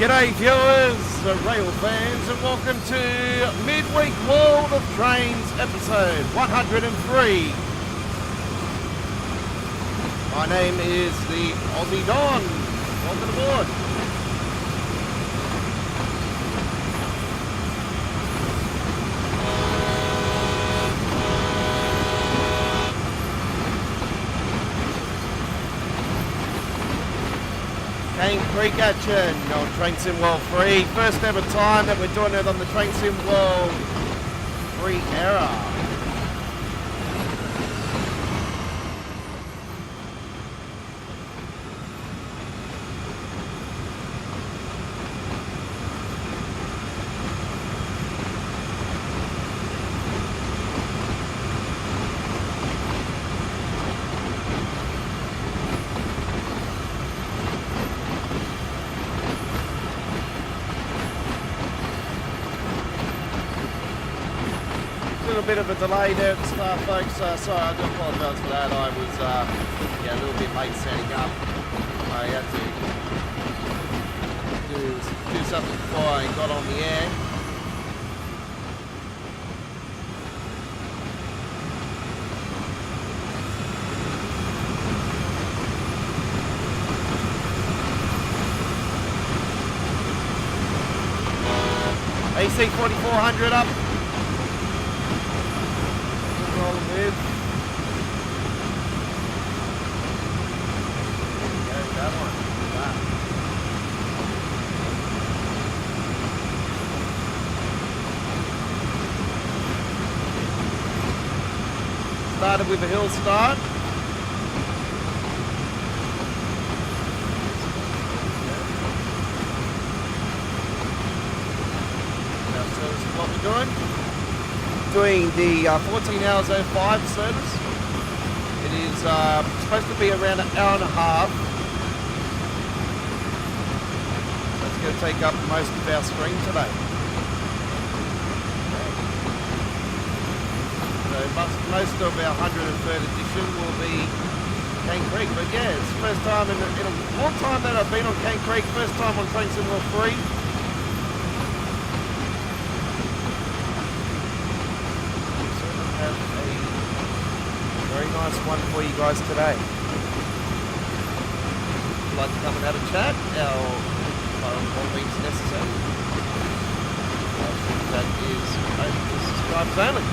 G'day viewers, Railfans, and welcome to Midweek World of Trains episode 103. My name is the Aussie Don. Welcome aboard. Cane Creek action on Train Sim World 3. First ever time that we're doing it on the Train Sim World 3 era. Bit of a delay there at the start, folks. Sorry, I do apologise for that. I was a little bit late setting up. I had to do something before I got on the air. AC4400 up. Started with a hill start. So this is what we're doing the 14 hours 05 service. It is supposed to be around an hour and a half. So it's going to take up most of our screen today. Most of our 103rd edition will be Cane Creek, but yeah, it's the first time in a long time that I've been on Cane Creek, first time on Train Sim World 3. Certainly have a very nice one for you guys today. If you'd like to come and have a chat, by all means necessary. I think that is open to subscribers only.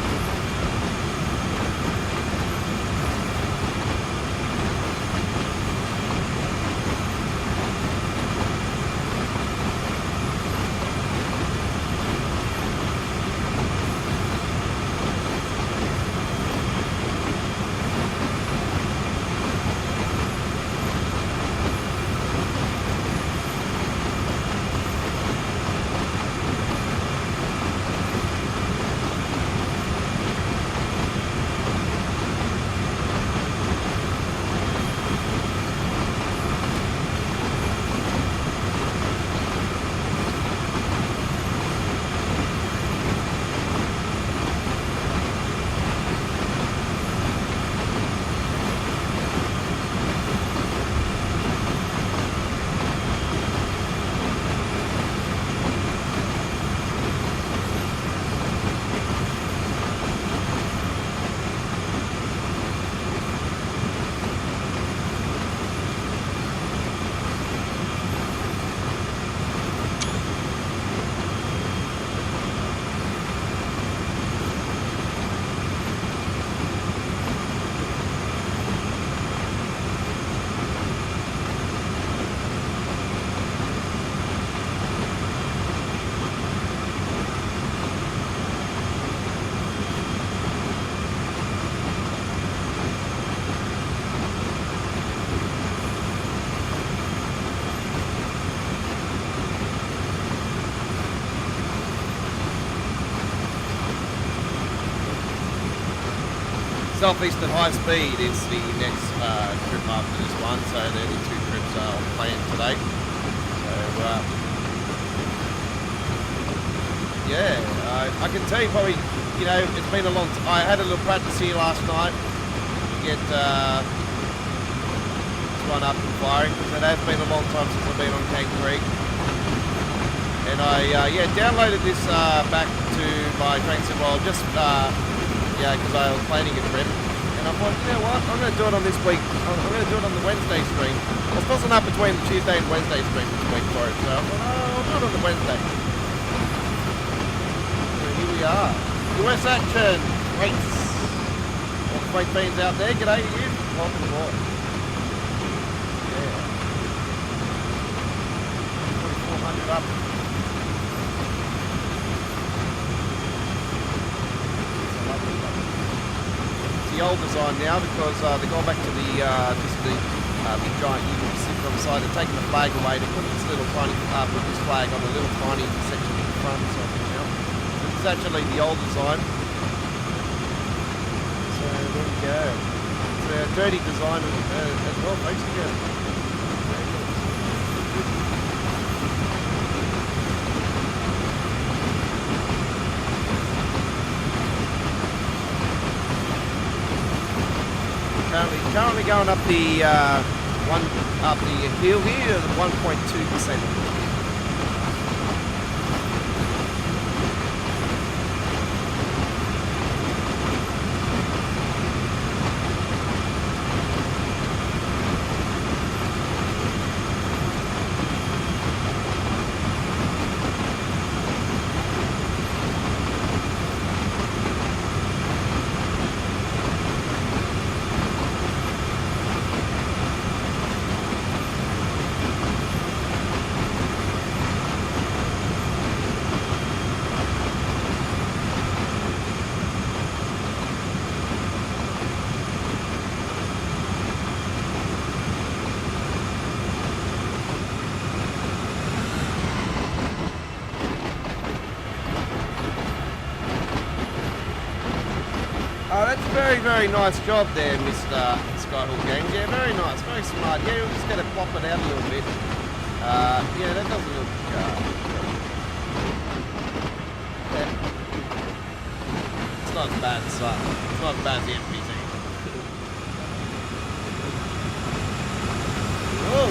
Southeastern High Speed is the next trip after this one, so they're the two trips I'll plan today. So, I can tell you probably, it's been a long time. I had a little practice here last night to get this one up and firing, because it has been a long time since I've been on Cane Creek. And I downloaded this back to my train sim while just because I was planning a trip. And I thought, you know what, I'm going to do it on this week. I'm going to do it on the Wednesday stream. I was tossing up between the Tuesday and Wednesday stream this week for it. So I thought, I'll do it on the Wednesday. So here we are. US action. Race. All the freight fiends out there, g'day to you. Welcome aboard. Yeah. 2400 up. The old design now because they're going back to the just the big giant Union Pacific on the side. They're taking the flag away. They put this little tiny British flag on the little tiny section in the front. So this is actually the old design. So there we go. It's a dirty design as well, folks. Currently going up the hill here at 1.2%. Very nice job there, Mr. Skyhook Games. Yeah, very nice, very smart. Yeah, we're just going to plop it out a little bit. Yeah, that doesn't look... yeah. It's not as bad as it's not as bad as the MPT. Whoa!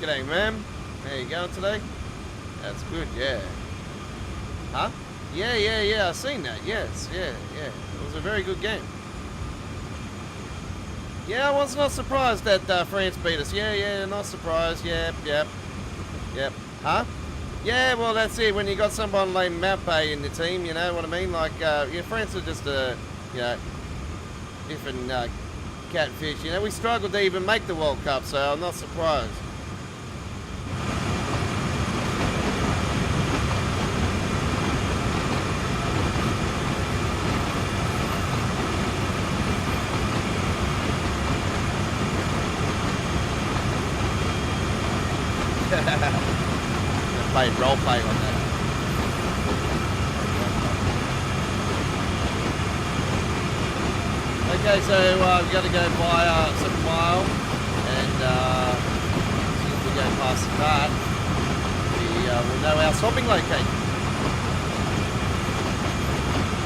G'day, ma'am. How you going today? That's good, yeah. Huh? Yeah, I've seen that. Yes, yeah. It was a very good game. Yeah, I was not surprised that France beat us. Yeah, not surprised. Yep. Huh? Yeah, well, that's it. When you got someone like Mbappe in the team, you know what I mean? Like, yeah, France are just a, different catfish. You know, we struggled to even make the World Cup, so I'm not surprised. Played role play on that. Okay, so we've got to go via 7 Mile, and as soon as we go past that, we will know our stopping location.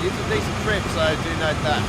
It's a decent trip, so do note that.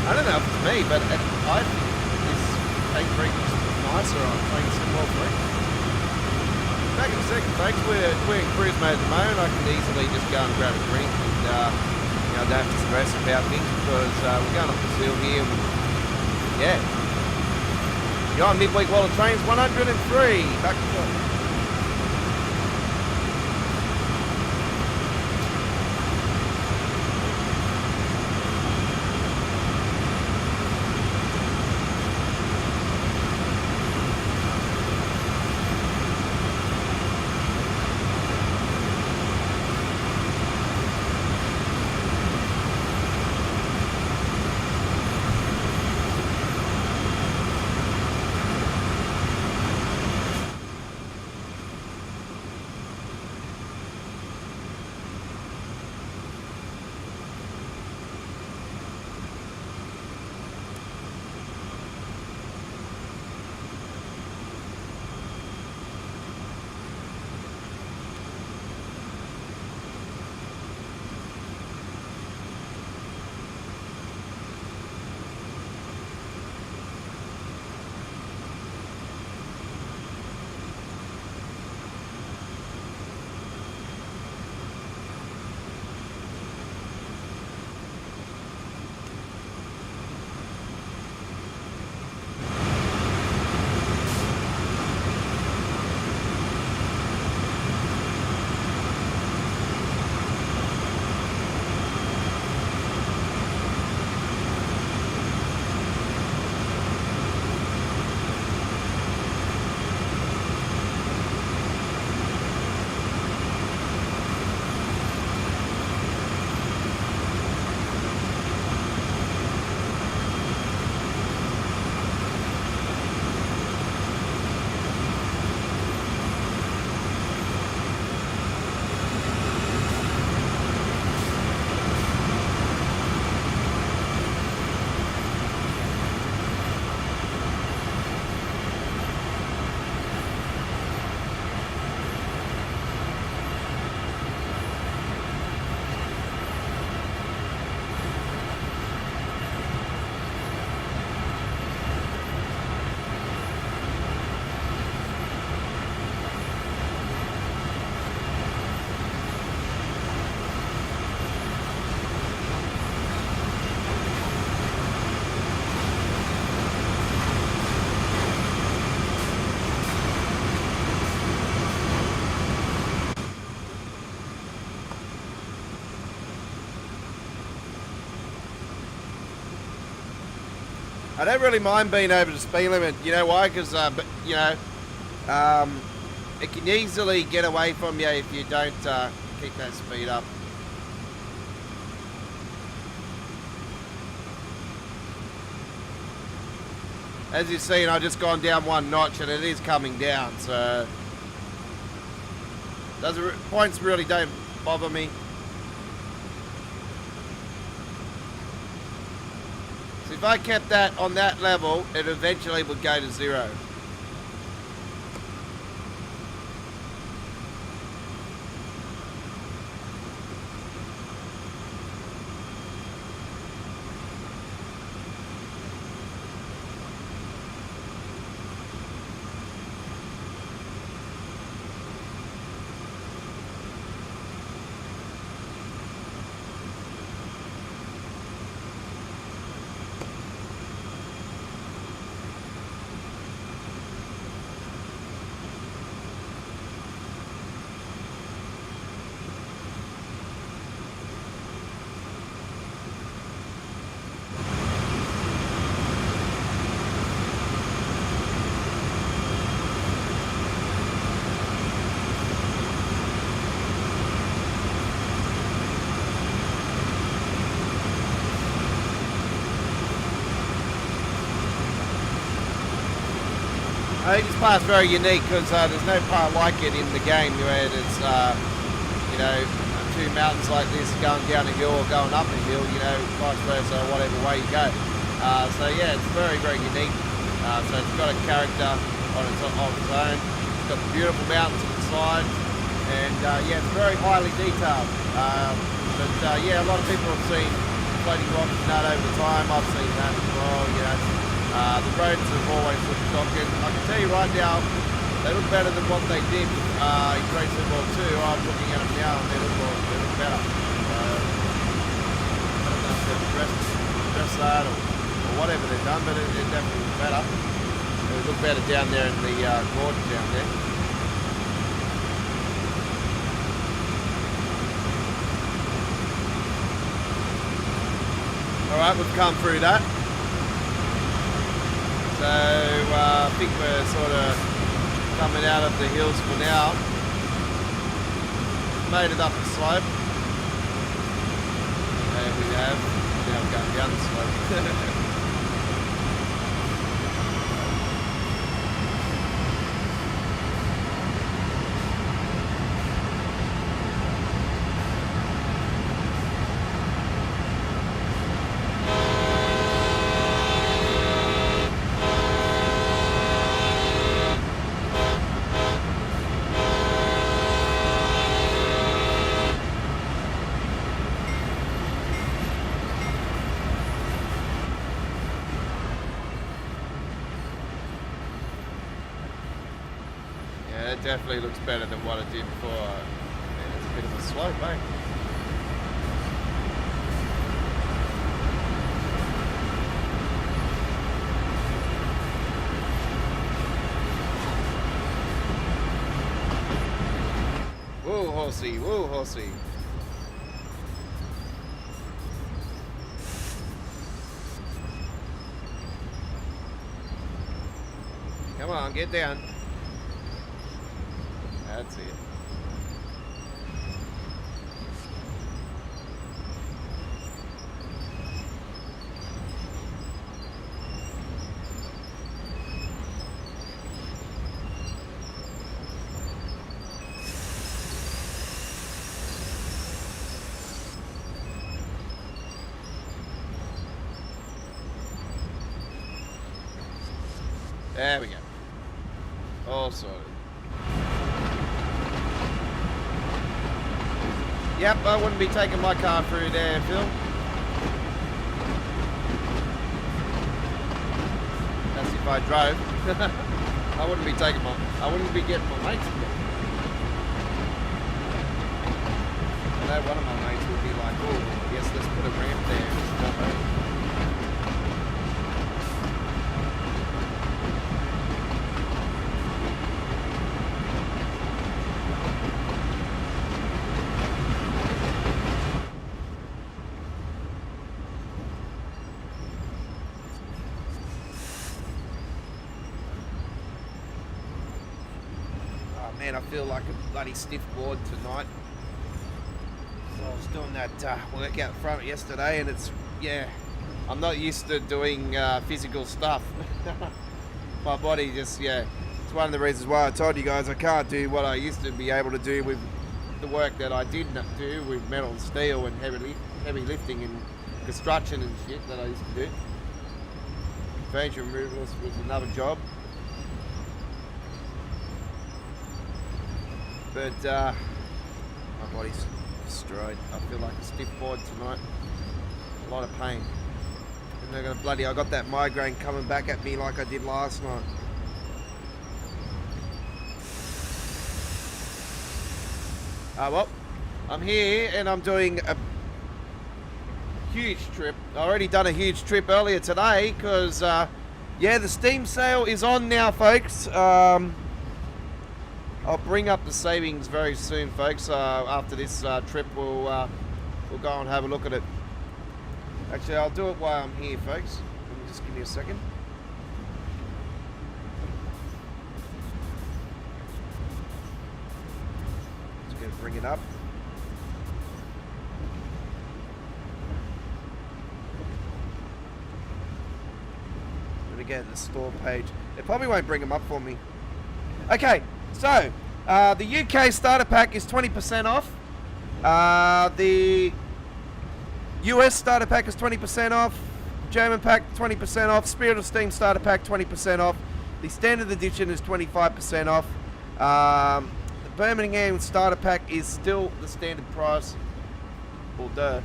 I don't know if it's me, but I think this A3 is nicer on Train Sim World 3. Back in a second, folks. We're in cruise mode at the moment. I can easily just go and grab a drink and I don't have to stress about things because we're going up the hill here. And, yeah. You're on Midweek World of Trains 103. Back to the I don't really mind being over the speed limit. You know why? Because, it can easily get away from you if you don't keep that speed up. As you've seen, I've just gone down 1 notch and it is coming down, so points really don't bother me. if I kept that on that level, it eventually would go to 0. I think this part's very unique because there's no part like it in the game where it's, you know, two mountains like this going down a hill or going up a hill, you know, vice versa, whatever way you go. So yeah, it's very, very unique. So it's got a character on its own. It's got the beautiful mountains on the side, and yeah, it's very highly detailed. But yeah, a lot of people have seen floating rocks and that over time. I've seen that as well, you know. The roads have always looked shocking. I can tell you right now, they look better than what they did in Race Football 2. I'm looking at them now and they look better. I don't know if they've addressed that or whatever they've done, but it definitely looks better. It would look better down there in the gorge down there. Alright, we've come through that. So I think we're sort of coming out of the hills for now. Made it up the slope. There we have. Now we're going down the slope. It definitely looks better than what it did before. Man, it's a bit of a slope, eh? Whoa, horsey, whoa, horsey. Come on, get down. That's it. There we go. All sorted. Yep, I wouldn't be taking my car through there, Phil. That's if I drove. I wouldn't be taking I wouldn't be getting my mates in there. I know one of my mates would be like, oh, yes, let's put a ramp there and just jump over. Man, I feel like a bloody stiff board tonight. So I was doing that workout front yesterday, and it's, yeah, I'm not used to doing physical stuff. My body just, yeah, it's one of the reasons why I told you guys I can't do what I used to be able to do with the work that I did do with metal and steel and heavy lifting and construction and shit that I used to do. Furniture removals was another job. But my body's destroyed. I feel like a stiff board tonight. A lot of pain. And they're gonna I got that migraine coming back at me like I did last night. Well, I'm here and I'm doing a huge trip. I already done a huge trip earlier today because, yeah, the Steam sale is on now, folks. I'll bring up the savings very soon, folks. After this trip, we'll go and have a look at it. Actually, I'll do it while I'm here, folks. Just give me a second. Just gonna bring it up. Get the store page. It probably won't bring them up for me. Okay, so the UK starter pack is 20% off. The US starter pack is 20% off. German pack 20% off. Spirit of Steam starter pack 20% off. The standard edition is 25% off. The Birmingham starter pack is still the standard price. Well, duh.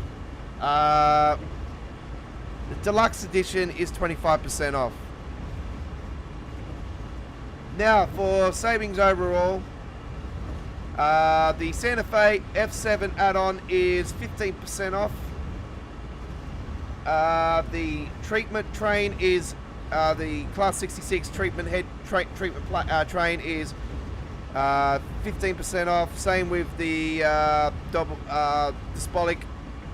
The deluxe edition is 25% off. Now, for savings overall, the Santa Fe F7 add-on is 15% off. The treatment train is, the Class 66 treatment head train is 15% off. Same with the double Dispolic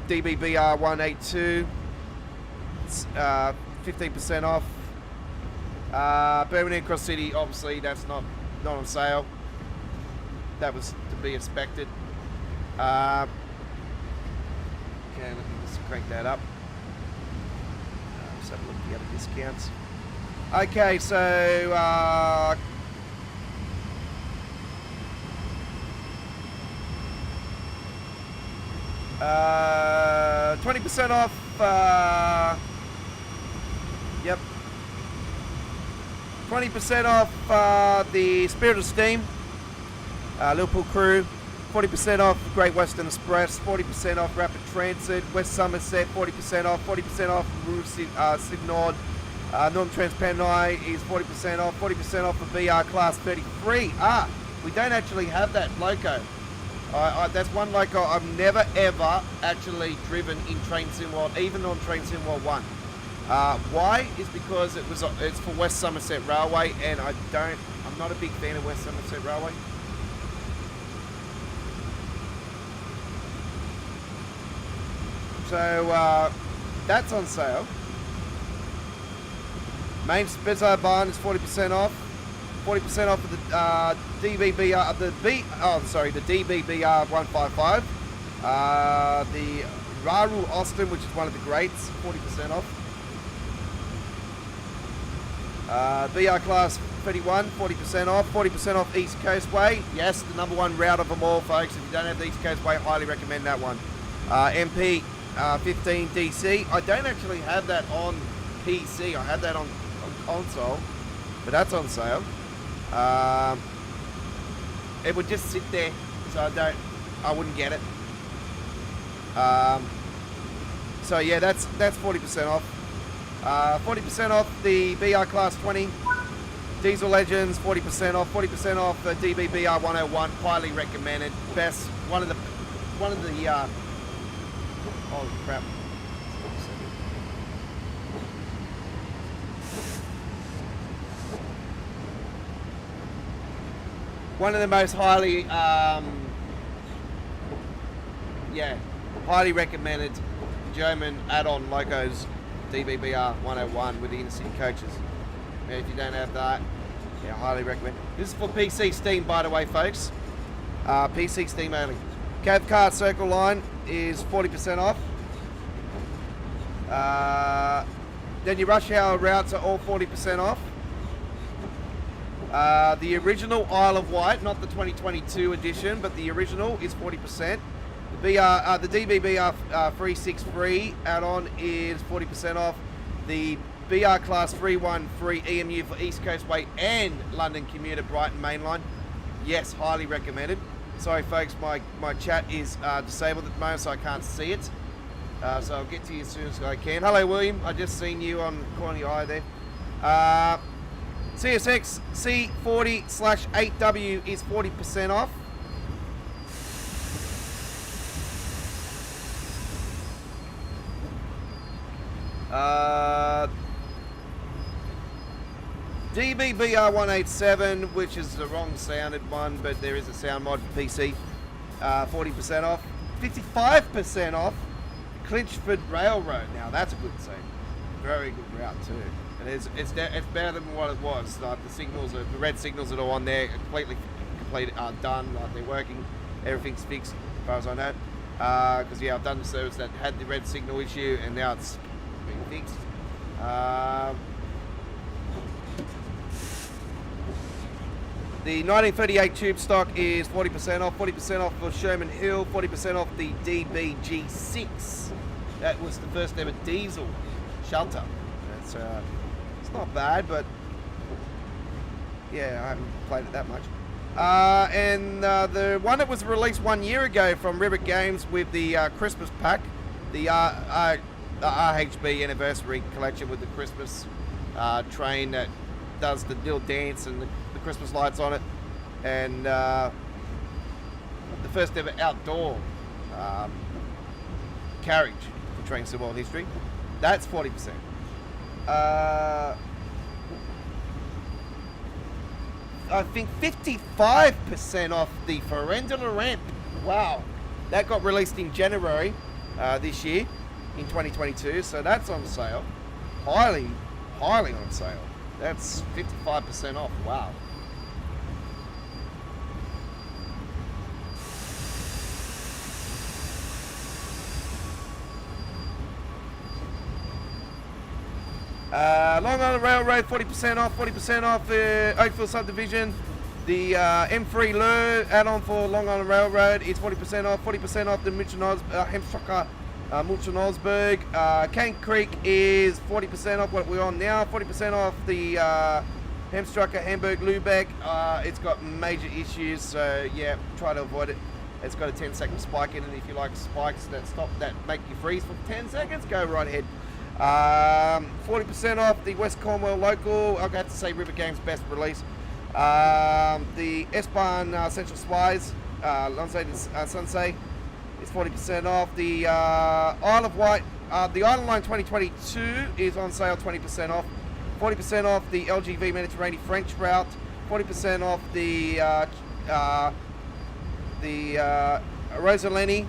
DBBR 182. It's 15% off. Birmingham Cross City, obviously that's not on sale. That was to be expected. Okay, let me just crank that up. Let's have a look at the other discounts. Okay, so 20% off. Yep. 20% off the Spirit of Steam, Liverpool Crew, 40% off Great Western Express, 40% off Rapid Transit, West Somerset, 40% off, 40% off Route Signord, Northern Transpennine is 40% off, 40% off for BR Class 33. We don't actually have that Loco. That's one Loco I've never ever actually driven in Train Sim World, even on Train Sim World 1. Why? Is because it's for West Somerset Railway, and I'm not a big fan of West Somerset Railway. So that's on sale. Main Spitzer barn is 40% off. 40% off of the DBBR, the DBBR 155. The Raru Austin, which is one of the greats, 40% off. BR Class 31, 40% off. 40% off East Coast Way. Yes, the #1 route of them all, folks. If you don't have the East Coast Way, highly recommend that one. MP 15 DC. I don't actually have that on PC. I have that on console, but that's on sale. It would just sit there, so I wouldn't get it. So yeah, that's 40% off. 40% off the BR Class 20. Diesel Legends, 40% off. 40% off the DBBR 101. Highly recommended. Best, one of the holy crap. One of the most highly, highly recommended German add-on Locos, DBBR 101 with the intercity coaches. Yeah, if you don't have that, yeah, highly recommend. This is for PC Steam, by the way, folks. PC Steam only. Cav Car Circle Line is 40% off. Then your rush hour routes are all 40% off. The original Isle of Wight, not the 2022 edition, but the original is 40%. The DBBR 363 add-on is 40% off. The BR Class 313 EMU for East Coast Way and London Commuter Brighton Mainline. Yes, highly recommended. Sorry folks, my chat is disabled at the moment, so I can't see it. So I'll get to you as soon as I can. Hello William, I just seen you on the corner of your eye there. CSX C40/8W is 40% off. DBBR187, which is the wrong sounded one, but there is a sound mod for PC. 40% off. 55% off Clinchford Railroad. Now that's a good thing. Very good route too. And it's better than what it was. Like the signals, the red signals that are on there, completely done. Like they're working. Everything's fixed as far as I know. Because yeah, I've done the service that had the red signal issue, and now it's being fixed. The 1938 tube stock is 40% off. 40% off for Sherman Hill. 40% off the DBG6. That was the first ever diesel shelter. It's not bad, but yeah, I haven't played it that much. And the one that was released 1 year ago from Rivet Games with the Christmas pack, the RHB anniversary collection with the Christmas train that does the little dance and the Christmas lights on it, and the first ever outdoor carriage for Train Sim World history. That's 40%. I think 55% off the Ferendula ramp. Wow, that got released in January this year in 2022, so that's on sale. Highly on sale. That's 55% off. Wow. Long Island Railroad, 40% off. 40% off Oakville Subdivision. The M3 Lure add-on for Long Island Railroad is 40% off. 40% off the Hemstrucker Mulchen-Osberg. Cane Creek is 40% off what we're on now. 40% off the Hemstrucker Hamburg Lubeck. It's got major issues, so yeah, try to avoid it. It's got a 10-second spike in it. If you like spikes that make you freeze for 10 seconds, go right ahead. 40% off the West Cornwall Local. I'll have to say River Games best release. The S-Bahn Central Spies, Sunsay is 40% off. The Isle of Wight, the Island Line 2022 is on sale, 20% off. 40% off the LGV Mediterranean French route. 40% off the Rosaleni.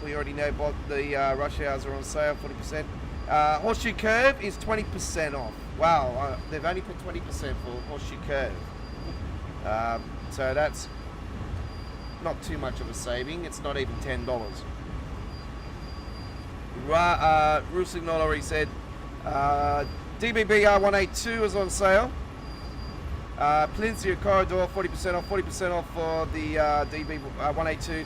We already know what the rush hours are on sale, 40%. Horseshoe Curve is 20% off. Wow, they've only put 20% for Horseshoe Curve. So that's not too much of a saving. It's not even $10. Rusignol already said DBBR 182 is on sale. Peninsula Corridor, 40% off. 40% off for the DB 182.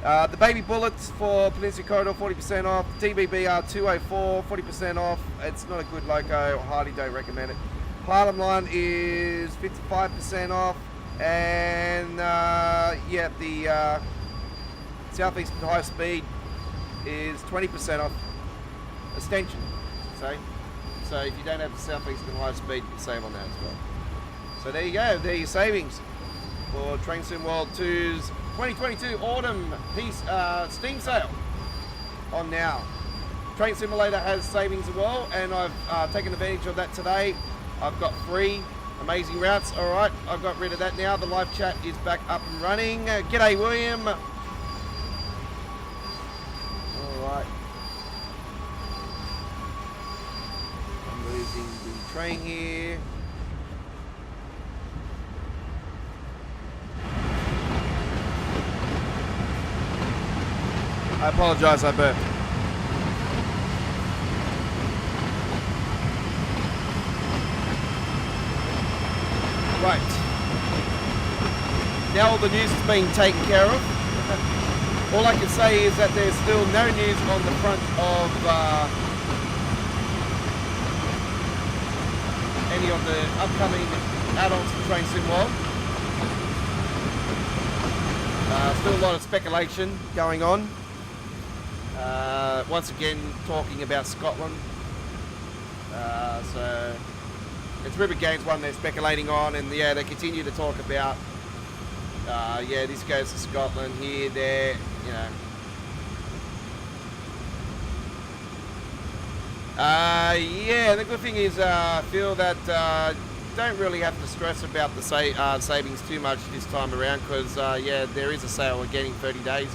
The Baby Bullets for Peninsula Corridor, 40% off. DBBR 204, 40% off. It's not a good loco. Highly don't recommend it. Harlem Line is 55% off. And yeah, the Southeastern High Speed is 20% off. Extension, say. So if you don't have the Southeastern High Speed, you can save on that as well. So there you go. There are your savings for Train Sim World 2's 2022 Autumn Steam Sale on now. Train Simulator has savings as well, and I've taken advantage of that today. I've got 3 amazing routes. All right, I've got rid of that now. The live chat is back up and running. G'day, William. All right. I'm losing the train here. I apologize, I burped. Right. Now all the news is being taken care of. All I can say is that there's still no news on the front of any of the upcoming add-ons for Train Sim World. Still a lot of speculation going on. Once again, talking about Scotland. So it's River Games one they're speculating on, and yeah, they continue to talk about, yeah, this goes to Scotland, here, there, you know. Yeah, the good thing is I feel that don't really have to stress about the savings too much this time around, because yeah, there is a sale again in 30 days.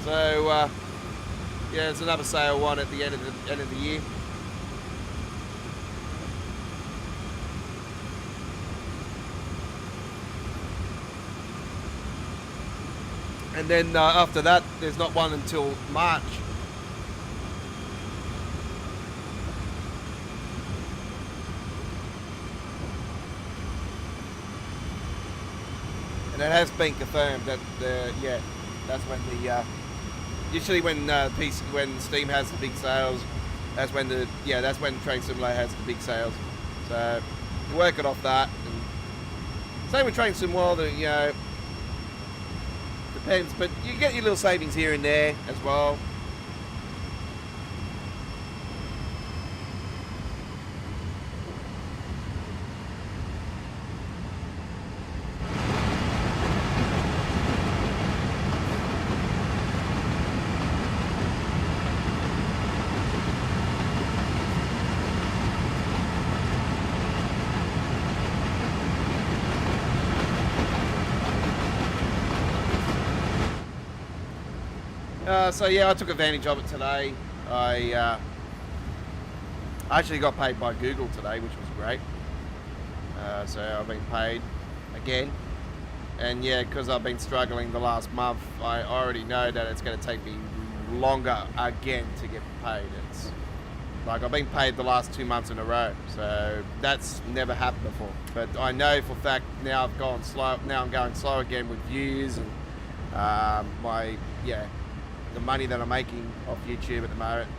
So yeah, there's another sale one at the end of the year. And then after that, there's not one until March. And it has been confirmed that yeah, that's when the usually when when Steam has the big sales, that's when that's when Train Simulator has the big sales. So you work it off that. And same with Train Sim World, you know, depends, but you get your little savings here and there as well. So yeah, I took advantage of it today. I actually got paid by Google today, which was great. So I've been paid again. And yeah, because I've been struggling the last month, I already know that it's going to take me longer again to get paid. It's like I've been paid the last 2 months in a row. So that's never happened before. But I know for a fact now I've gone slow. Now I'm going slow again with views and the money that I'm making off YouTube at the moment.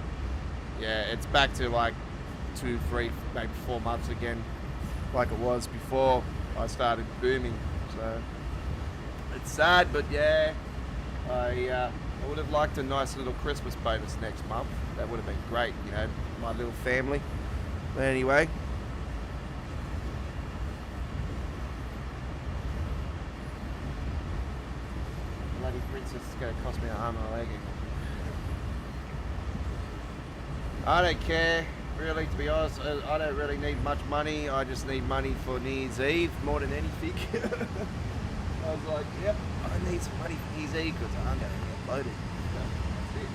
Yeah, it's back to like 2, 3, maybe 4 months again, like it was before I started booming. So it's sad, but yeah, I would have liked a nice little Christmas bonus next month. That would have been great, you know, my little family. But anyway. Bloody princess is going to cost me an arm and a leg. I don't care, really, to be honest. I don't really need much money. I just need money for New Year's Eve more than anything. I was like, yep, I need some money for New Year's Eve because I'm going to get loaded. That's it.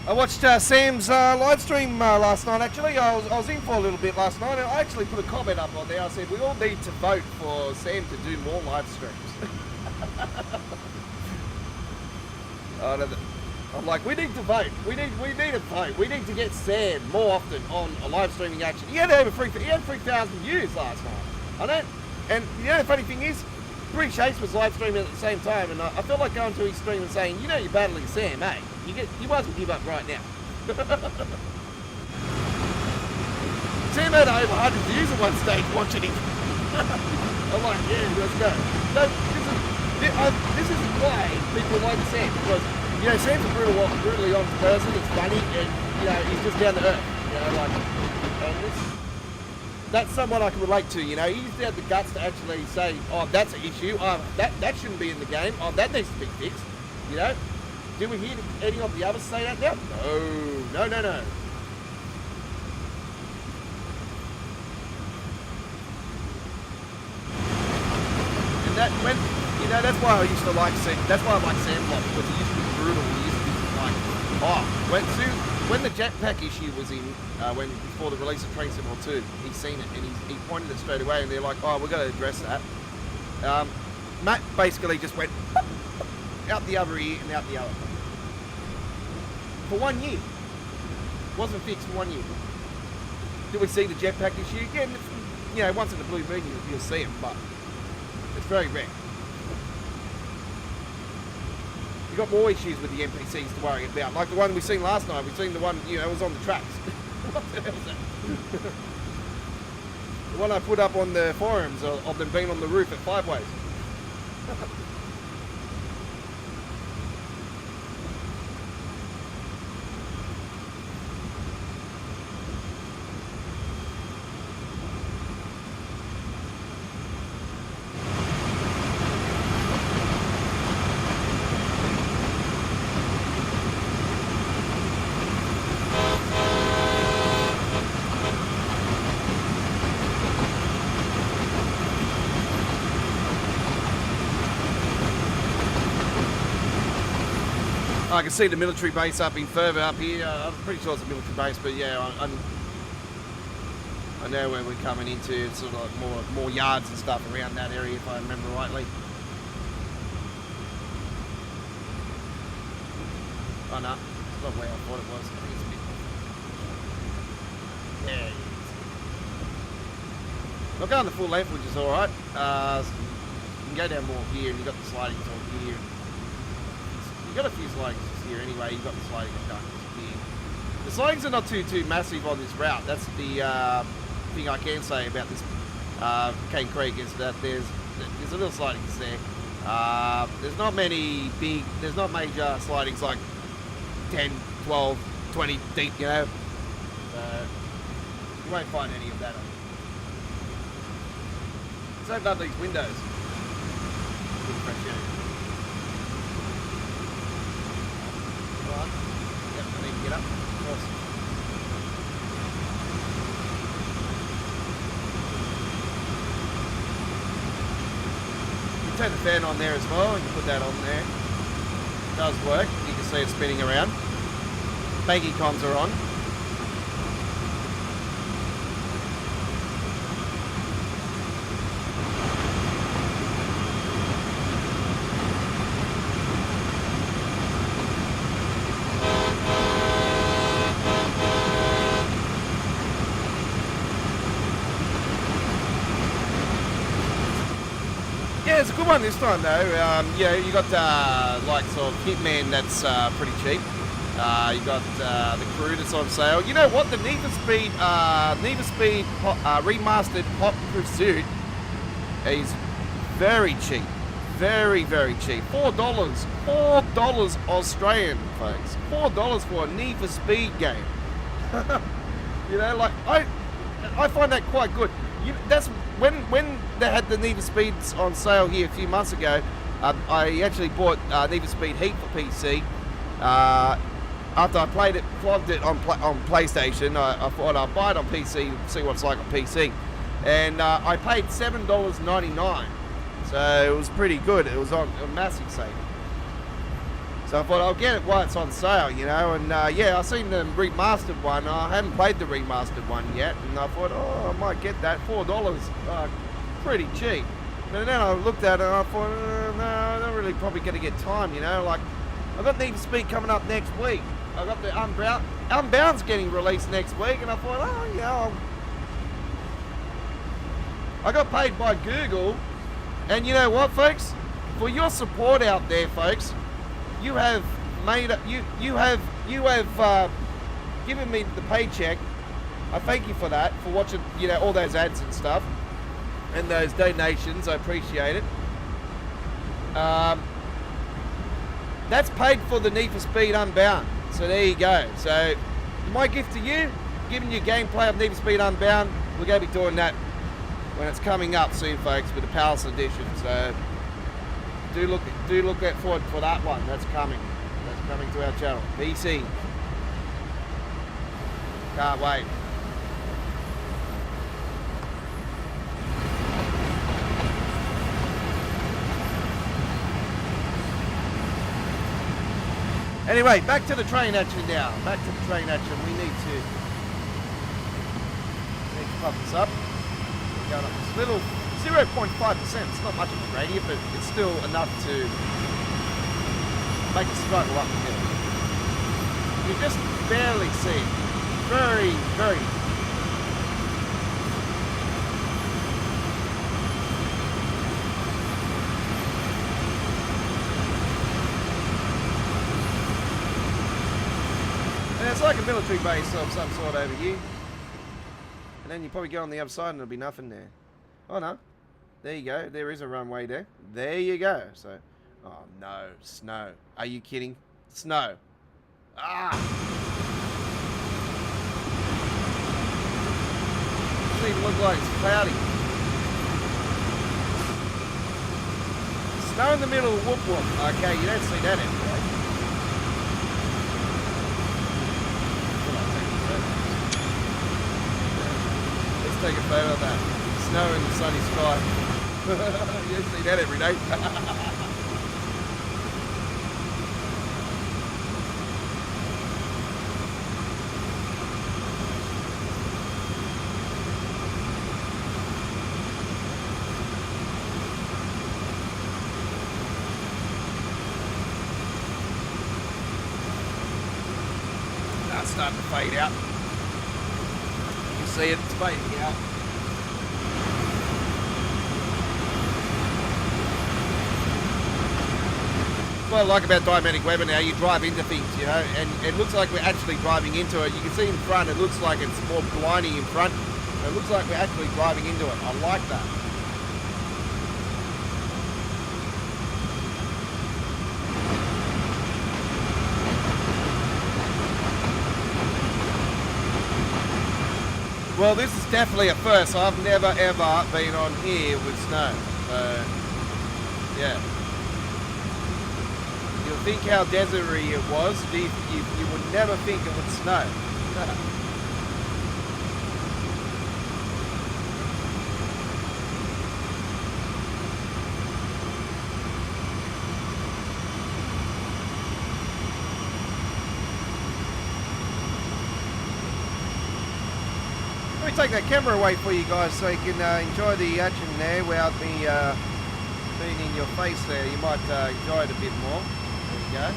I watched Sam's live stream last night. Actually, I was in for a little bit last night, and I actually put a comment up on there. I said we all need to vote for Sam to do more live streams. I'm like, we need to vote. We need a vote. We need to get Sam more often on a live streaming action. He had 3,000 views last night. I don't. And you know the funny thing is, British Ace was live streaming at the same time, and I felt like going to his stream and saying, you know, you're battling Sam, eh? You might as well give up right now. Sam had over 100 views at one stage watching him. I'm like, yeah, let's go. So this is why people like Sam, because you know Sam's a brutally honest person. It's funny, and you know he's just down to earth. You know, like, and that's someone I can relate to. You know, he's had the guts to actually say, oh, that's an issue. Oh, that shouldn't be in the game. Oh, that needs to be fixed. You know. Do we hear any of the others say that now? No. And that when you know that's why I used to like Sam. That's why I like Sam a lot, because he used to be brutal. He used to be like, when the jetpack issue was in, before the release of Train Sim World 2, he's seen it and he pointed it straight away, and they're like, oh, we're going to address that. Matt basically just went out the other ear and out the other. for 1 year. Wasn't fixed for 1 year. Did we see the jetpack issue? Yeah, you know, once in a blue moon you'll see them, but it's very rare. You've got more issues with the NPCs to worry about. Like the one we seen last night. We seen the one, you know, was on the tracks. What the hell is that? The one I put up on the forums of them being on the roof at 5 ways. I can see the military base up in further up here. I'm pretty sure it's a military base, but yeah, I know where we're coming into. It's sort of like more yards and stuff around that area, if I remember rightly. Oh no, it's not where I thought it was. I think it's a bit. Yeah, it is. Not going the full length, which is all right. You can go down more here, and you got the slidings on here. You've got a few slidings here anyway. You've got the sliding done here. The slidings are not too massive on this route. That's the thing I can say about this Cane Creek is that there's a little slidings there. There's not many big, there's not major slidings like 10, 12, 20 deep, you know. You won't find any of that on here. Let's open up these windows. Good fresh air. Yep, I need to get up. Of course. You can turn the fan on there as well, and you put that on there. It does work. You can see it spinning around. Banky comms are on. Yeah, it's a good one this time though. Yeah, you got likes of Hitman that's pretty cheap. You got the Crew that's on sale. You know what? The Need for Speed remastered Hot Pursuit is very cheap. Very, very cheap. $4. $4 Australian, folks. $4 for a Need for Speed game. You know, like I find that quite good. That's when they had the Need for Speeds on sale here a few months ago. I actually bought Need for Speed Heat for PC. After I played it, flogged it on PlayStation, I thought I'd buy it on PC, see what it's like on PC. And I paid $7.99, so it was pretty good. It was on a massive saving. So I thought I'll get it while it's on sale, you know. And yeah, I seen the remastered one. I haven't played the remastered one yet, and I thought, oh, I might get that. $4, pretty cheap. But then I looked at it and I thought, no, I'm not really probably going to get time, you know. Like, I've got Need for Speed coming up next week. I've got the Unbound's getting released next week, and I thought, oh, yeah, I got paid by Google, and you know what, folks? For your support out there, folks, you have made you have given me the paycheck. I thank you for that, for watching, you know, all those ads and stuff, and those donations. I appreciate it. That's paid for the Need for Speed Unbound. So there you go. So my gift to you, giving you gameplay of Need for Speed Unbound. We're going to be doing that when it's coming up soon, folks, with the Palace Edition. So do look at forward for that one. That's coming. That's coming to our channel. PC. Can't wait. Anyway, back to the train action now. Back to the train action. We need to pump this up. We're going up this little 0.5%. It's not much of a gradient, but it's still enough to make a struggle up the hill. You just barely see it. Very, very. And it's like a military base of some sort over here. And then you probably go on the other side and there'll be nothing there. Oh no. There you go. There is a runway there. There you go. So, oh no, snow. Are you kidding? Snow. Ah! Doesn't even look like it's cloudy. Snow in the middle of whoop whoop. Okay, you don't see that every day. Let's take a photo of that. Snow in the sunny sky. You don't see that every day. That's starting to fade out. You can see it, it's fading out. What I like about dynamic weather now, you drive into things, you know, and it looks like we're actually driving into it. You can see in front, it looks like it's more blinding in front. It looks like we're actually driving into it. I like that. Well, this is definitely a first. I've never ever been on here with snow. So, yeah. You'll think how deserty it was. You would never think it would snow. Let me take that camera away for you guys so you can enjoy the action there without me being in your face there. You might enjoy it a bit more. There you go.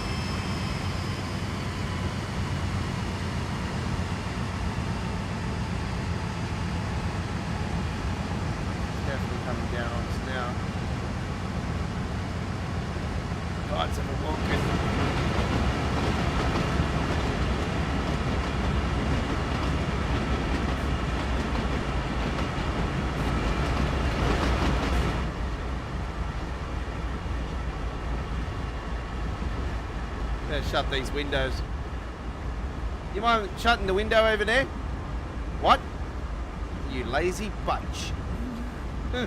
Definitely coming down on us now. Guys have a walking. Shut these windows. You mind shutting the window over there? What? You lazy bunch. There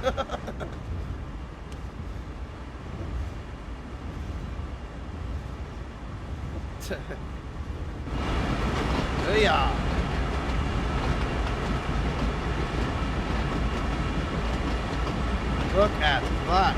you are. Look at that.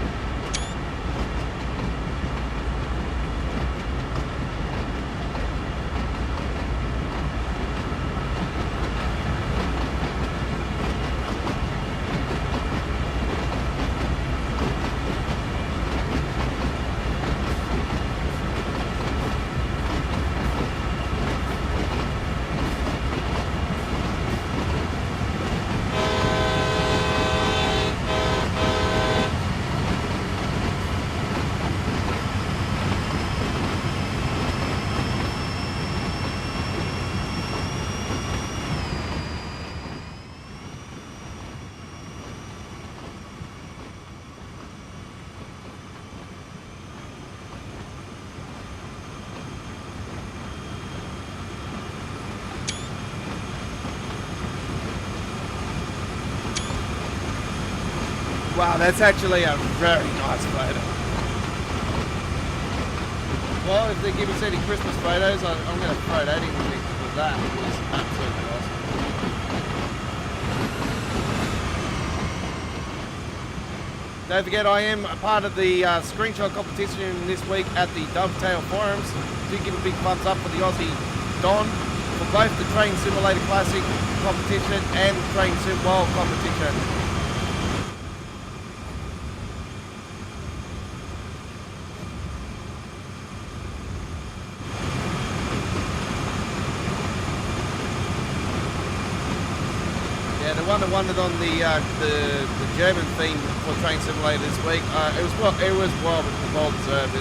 Wow, that's actually a very nice photo. Well, if they give us any Christmas photos, I'm going to throw that in with that. It's absolutely awesome. Don't forget, I am a part of the screenshot competition this week at the Dovetail Forums. Do give a big thumbs up for the Aussie Don for both the Train Simulator Classic competition and Train Sim World competition. one that won it on the German theme for Train Simulator this week. It was well deserved.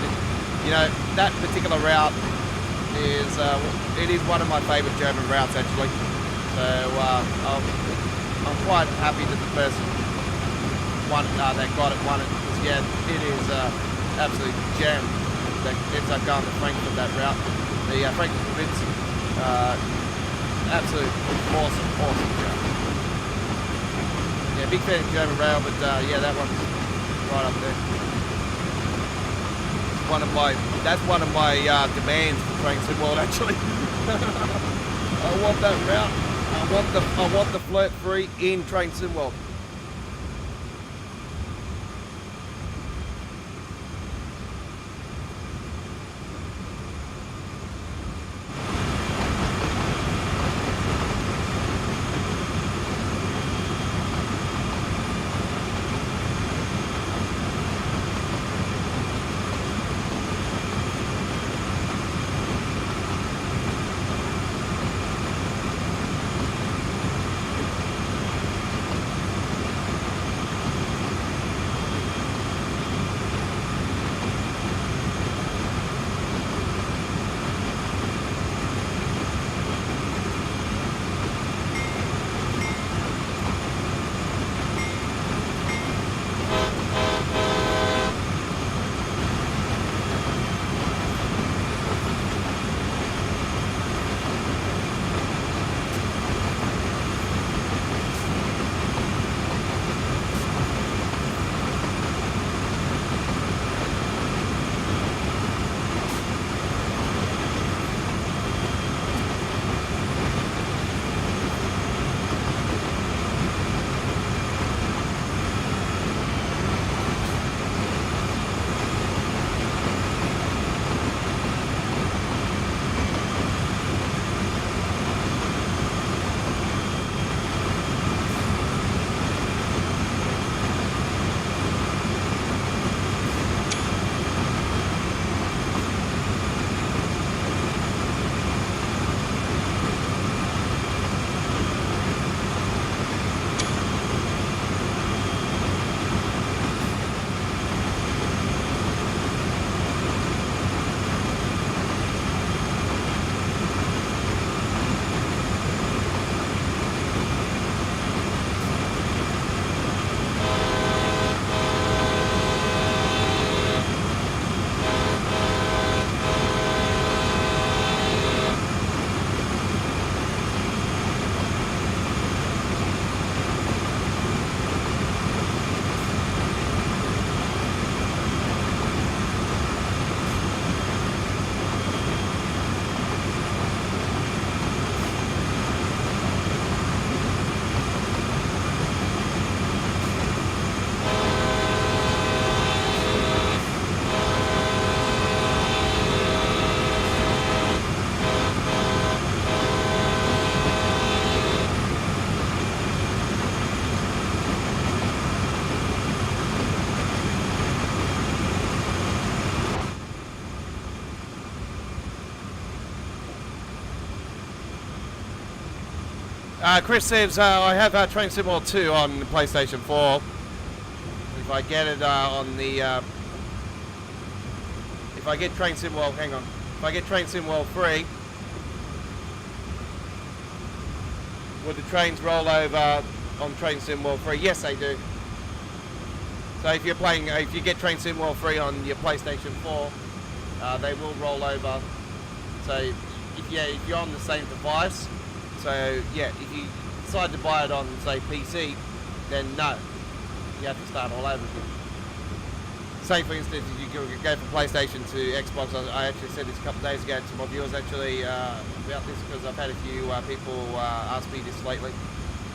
You know, that particular route is it is one of my favourite German routes actually. So I'm quite happy that the person won that got it won it, because yeah, it is absolute gem that ends up going to Frankfurt that route. The Frankfurt Blitz, absolute awesome route. Yeah, big fan of German rail, but yeah, that one's right up there. That's one of my demands for Train Sim World actually. I want that route. I want the flirt free in Train Sim World. Chris says, I have Train Sim World 2 on PlayStation 4. If I get it on the... if I get Train Sim World... Hang on. If I get Train Sim World 3... would the trains roll over on Train Sim World 3? Yes, they do. So if you're playing... if you get Train Sim World 3 on your PlayStation 4, they will roll over. So, if you're on the same device... So yeah, if you decide to buy it on, say, PC, then no, you have to start all over again. Say for instance, if you go from PlayStation to Xbox, I actually said this a couple of days ago to my viewers actually about this, because I've had a few people ask me this lately,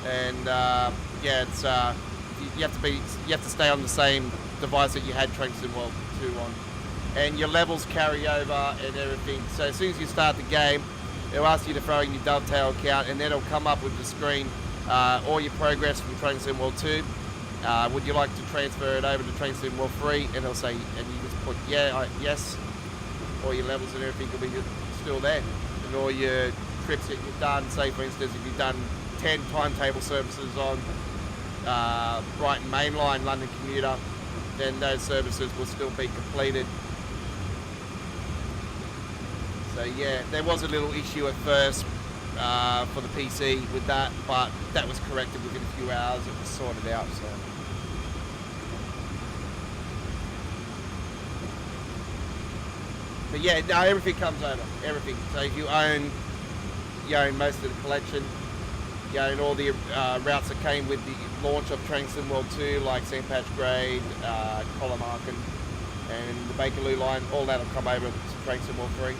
and yeah, it's you have to stay on the same device that you had Train Sim World 2 on, and your levels carry over and everything. So as soon as you start the game, it'll ask you to throw in your dovetail account, and then it'll come up with the screen, all your progress from Train Sim World 2. Would you like to transfer it over to Train Sim World 3? And it'll say, and you just put yes. All your levels and everything will be still there. And all your trips that you've done, say for instance, if you've done 10 timetable services on Brighton Mainline, London Commuter, then those services will still be completed. So yeah, there was a little issue at first for the PC with that, but that was corrected within a few hours. It was sorted out. So. But yeah, no, everything comes over. Everything. So if you own most of the collection, you own all the routes that came with the launch of Trainson World 2, like St. Patch Grade, Collarmarkin, and the Bakerloo line, all that'll come over to Trainson World 3.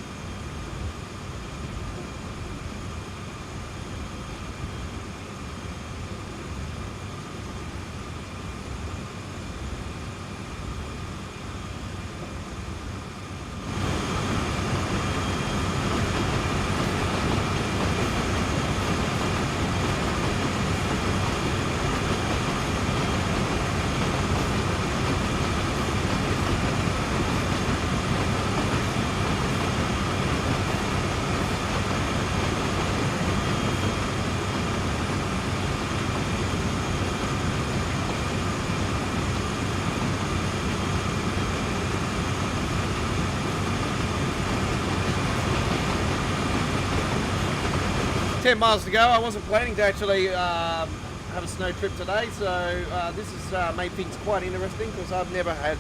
Miles to go. I wasn't planning to actually have a snow trip today, so this has made things quite interesting because I've never had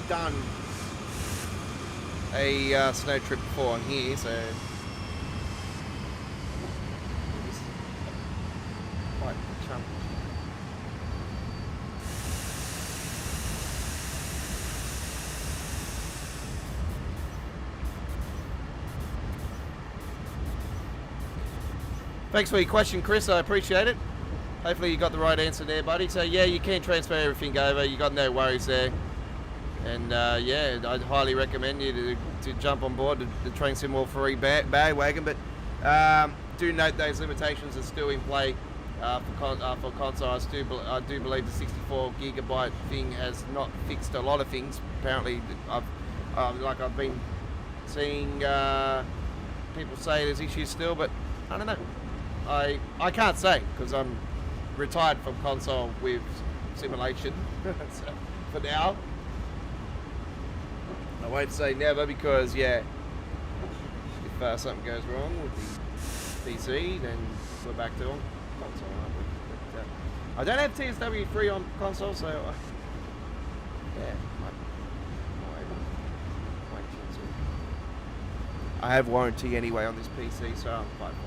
done a snow trip before on here, so it's quite a chunk. Thanks for your question, Chris. I appreciate it. Hopefully you got the right answer there, buddy. So yeah, you can transfer everything over. You got no worries there. And yeah, I'd highly recommend you to jump on board the Train Sim World 3 bandwagon. But do note those limitations are still in play for console. I do believe the 64 gigabyte thing has not fixed a lot of things. Apparently, I've been seeing people say there's issues still, but I don't know. I can't say because I'm retired from console with simulation so for now. I won't say never because yeah, if something goes wrong with the PC, then we're back to console, aren't we? But, I don't have TSW3 on console, so yeah, might cancel. I have warranty anyway on this PC, so I'm quite fine.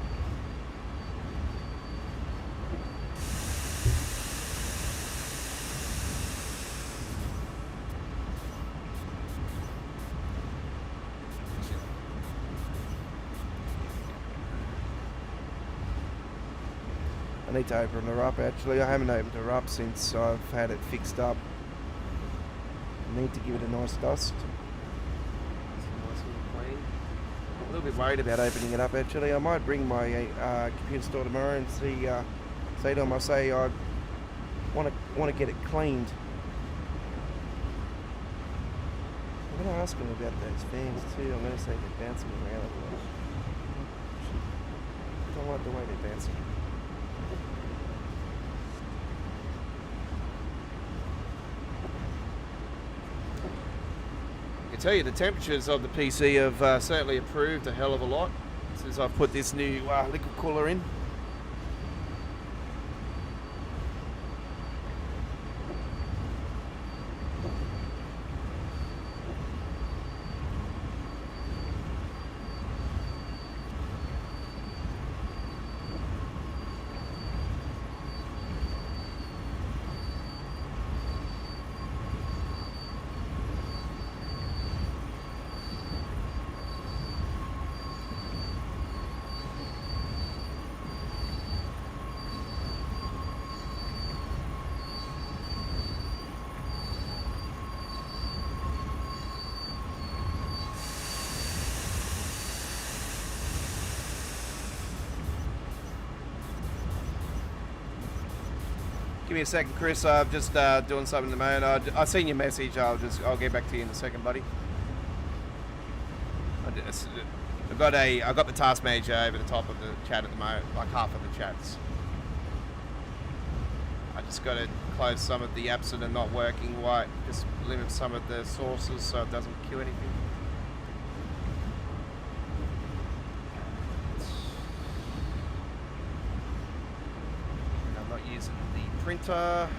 I need to open her up actually. I haven't opened her up since I've had it fixed up. I need to give it a nice dust. It's nice and clean. I'm a little bit worried about opening it up actually. I might bring my computer store tomorrow and say to them, I say I want to get it cleaned. I'm going to ask them about those fans too. I'm going to say they're bouncing around a lot. I don't like the way they're bouncing. I can tell you the temperatures of the PC have certainly improved a hell of a lot since I've put this new liquid cooler in. Give me a second, Chris. I'm just doing something at the moment. I've seen your message. I'll get back to you in a second, buddy. I got the task manager over the top of the chat at the moment, like half of the chats. just got to close some of the apps that are not working. Why? Just limit some of the sources so it doesn't kill anything. I'm not using the printer.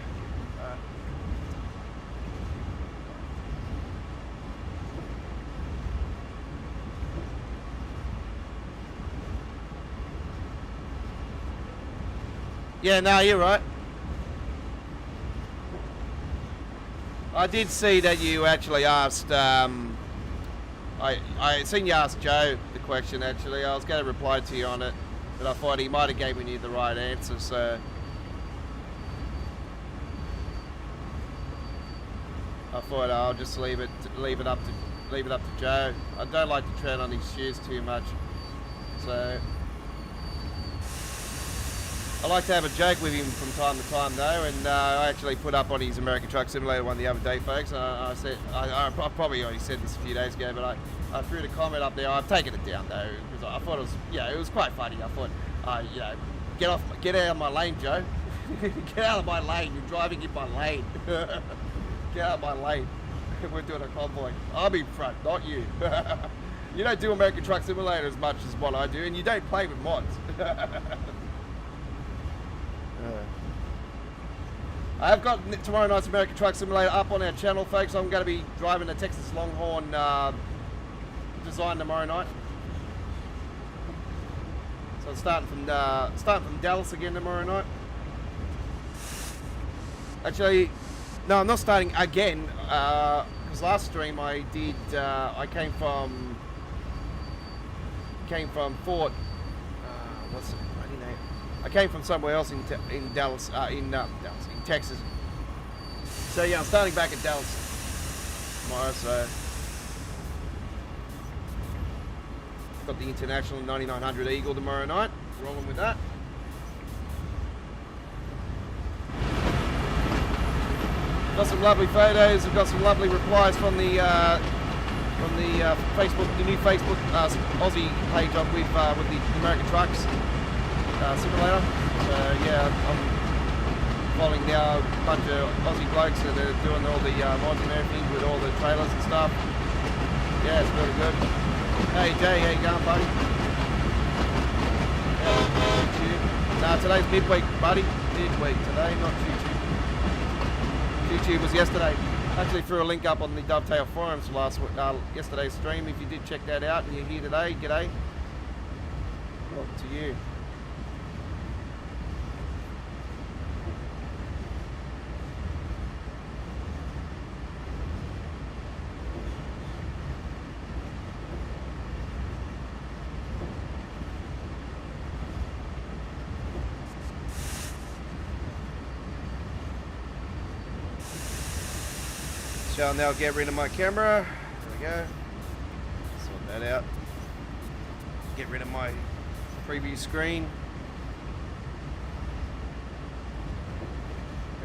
Yeah, no, you're right. I did see that you actually asked, I seen you ask Joe the question actually. I was going to reply to you on it, but I thought he might have given you the right answer, so I thought I'll just leave it up to Joe. I don't like to tread on his shoes too much, so I like to have a joke with him from time to time though, and I actually put up on his American Truck Simulator one the other day, folks. I said, I probably already said this a few days ago, but I threw the comment up there. I've taken it down though, because I thought it was, it was quite funny. I thought, get out of my lane, Joe. Get out of my lane, you're driving in my lane. Get out of my lane. We're doing a convoy. I'm in front, not you. You don't do American Truck Simulator as much as what I do, and you don't play with mods. I've got tomorrow night's American Truck Simulator up on our channel, folks. I'm going to be driving a Texas Longhorn design tomorrow night. So I'm starting from Dallas again tomorrow night. Actually, no, I'm not starting again, because last stream I did. I came from Fort. What's it? I came from somewhere else in Dallas, in Texas. So yeah, I'm starting back at Dallas tomorrow. So got the International 9900 Eagle tomorrow night. Rolling with that. Got some lovely photos. We've got some lovely replies from the Facebook, the new Facebook Aussie page up with the American Trucks Simulator. So yeah, I'm following now a bunch of Aussie blokes that are doing all the mods and everything with all the trailers and stuff. Yeah, it's really good. Hey Jay, how you going, buddy? Yeah, nah, today's midweek, buddy. Midweek today, not YouTube. YouTube was yesterday. Actually threw a link up on the Dovetail forums yesterday's stream. If you did check that out and you're here today, g'day. Welcome to you. Shall now get rid of my camera. There we go. Sort that out. Get rid of my preview screen.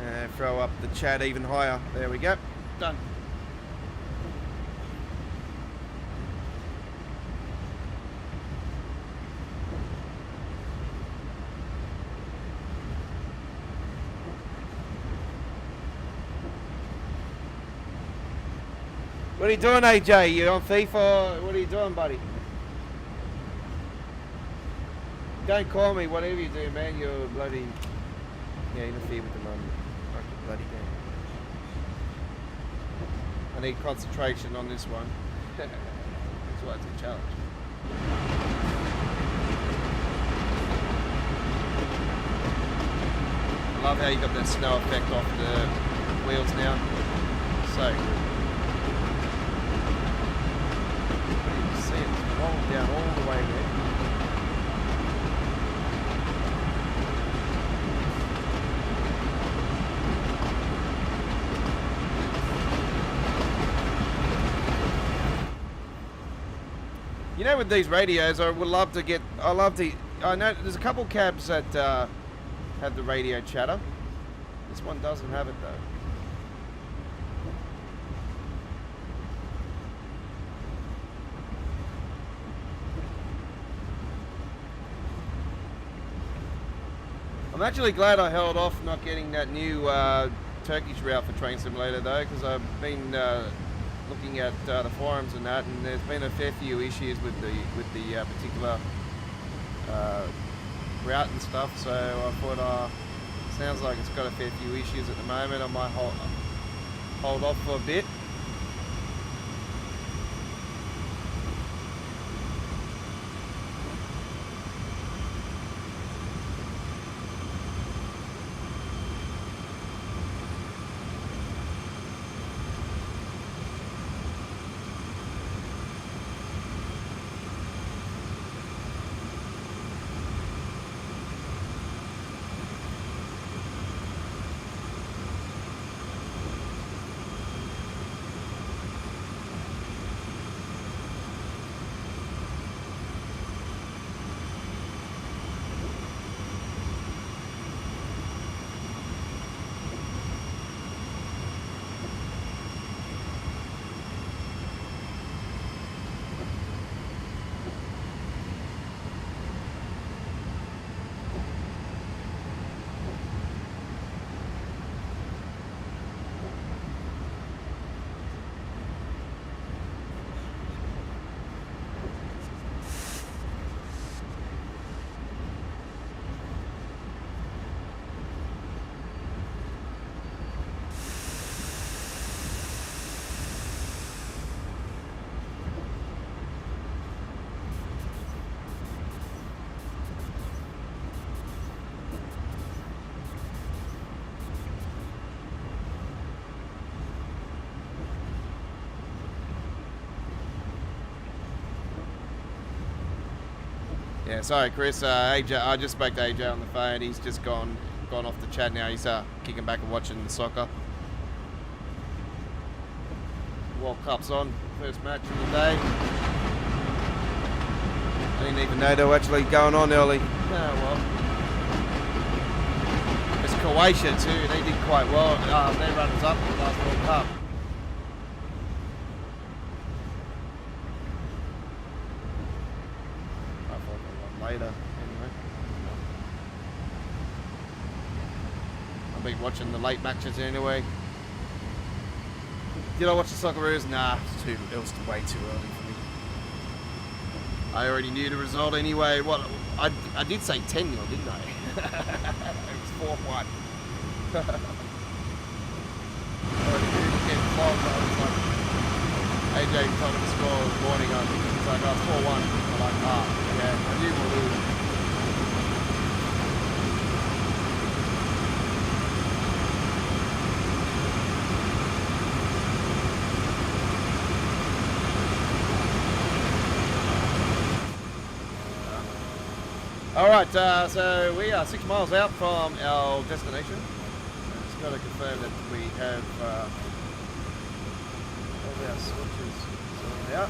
And throw up the chat even higher. There we go. Done. What are you doing, AJ? You on FIFA? What are you doing, buddy? Don't call me, whatever you do, man. You're bloody... Yeah, interfere with the mum. Like a bloody game. I need concentration on this one. That's why it's a challenge. I love how you got that snow effect off the wheels now. So good. See it rolling down all the way there. You know, with these radios, I would love to get. I know there's a couple cabs that have the radio chatter. This one doesn't have it though. I'm actually glad I held off not getting that new Turkish route for Train Simulator though, because I've been looking at the forums and that, and there's been a fair few issues with the particular route and stuff. So I thought, sounds like it's got a fair few issues at the moment. I might hold off for a bit. Yeah, sorry, Chris. AJ, I just spoke to AJ on the phone. He's just gone off the chat now. He's kicking back and watching the soccer. World Cup's on. First match of the day. I didn't even know they were actually going on early. Oh, well. It's Croatia too. They did quite well. They're runners up in the last World Cup. Later, anyway. I've been watching the late matches anyway. Did I watch the Socceroos? Nah, it was way too early for me. I already knew the result anyway. What I did say 10-0, didn't I? It was 4-1. AJ told me the score this morning. He's like, oh, 4-1. I'm like, yeah, I knew we'll lose. Alright, so we are 6 miles out from our destination. Just got to confirm that we have all our switches sorted out.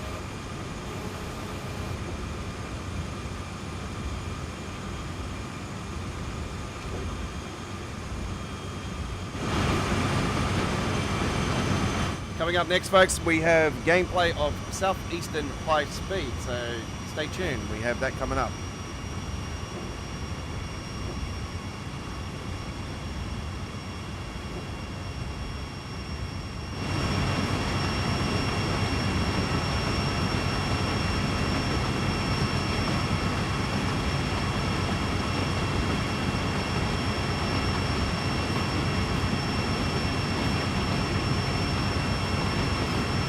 Coming up next, folks, we have gameplay of Southeastern High Speed, so stay tuned. We have that coming up.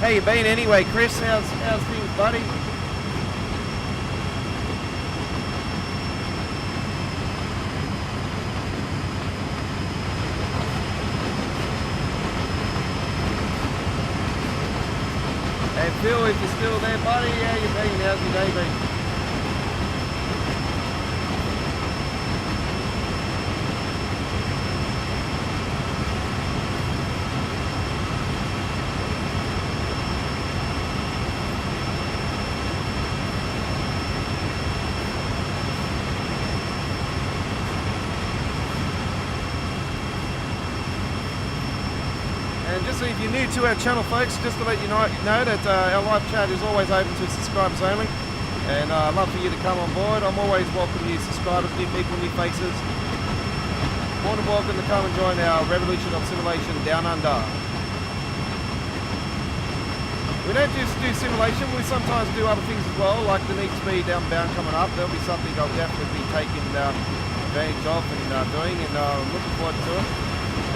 How you been anyway, Chris? How's things, buddy? And Phil, if you're still there, buddy, how you been? How's your day been? So if you're new to our channel, folks, just to let you know that our live chat is always open to subscribers only, and I'd love for you to come on board. I'm always welcoming new subscribers, new people, new faces. More than welcome to come and join our revolution of simulation down under. We don't just do simulation, we sometimes do other things as well, like the need speed downbound coming up. There'll be something I'll definitely be taking advantage of and doing, and I'm looking forward to it.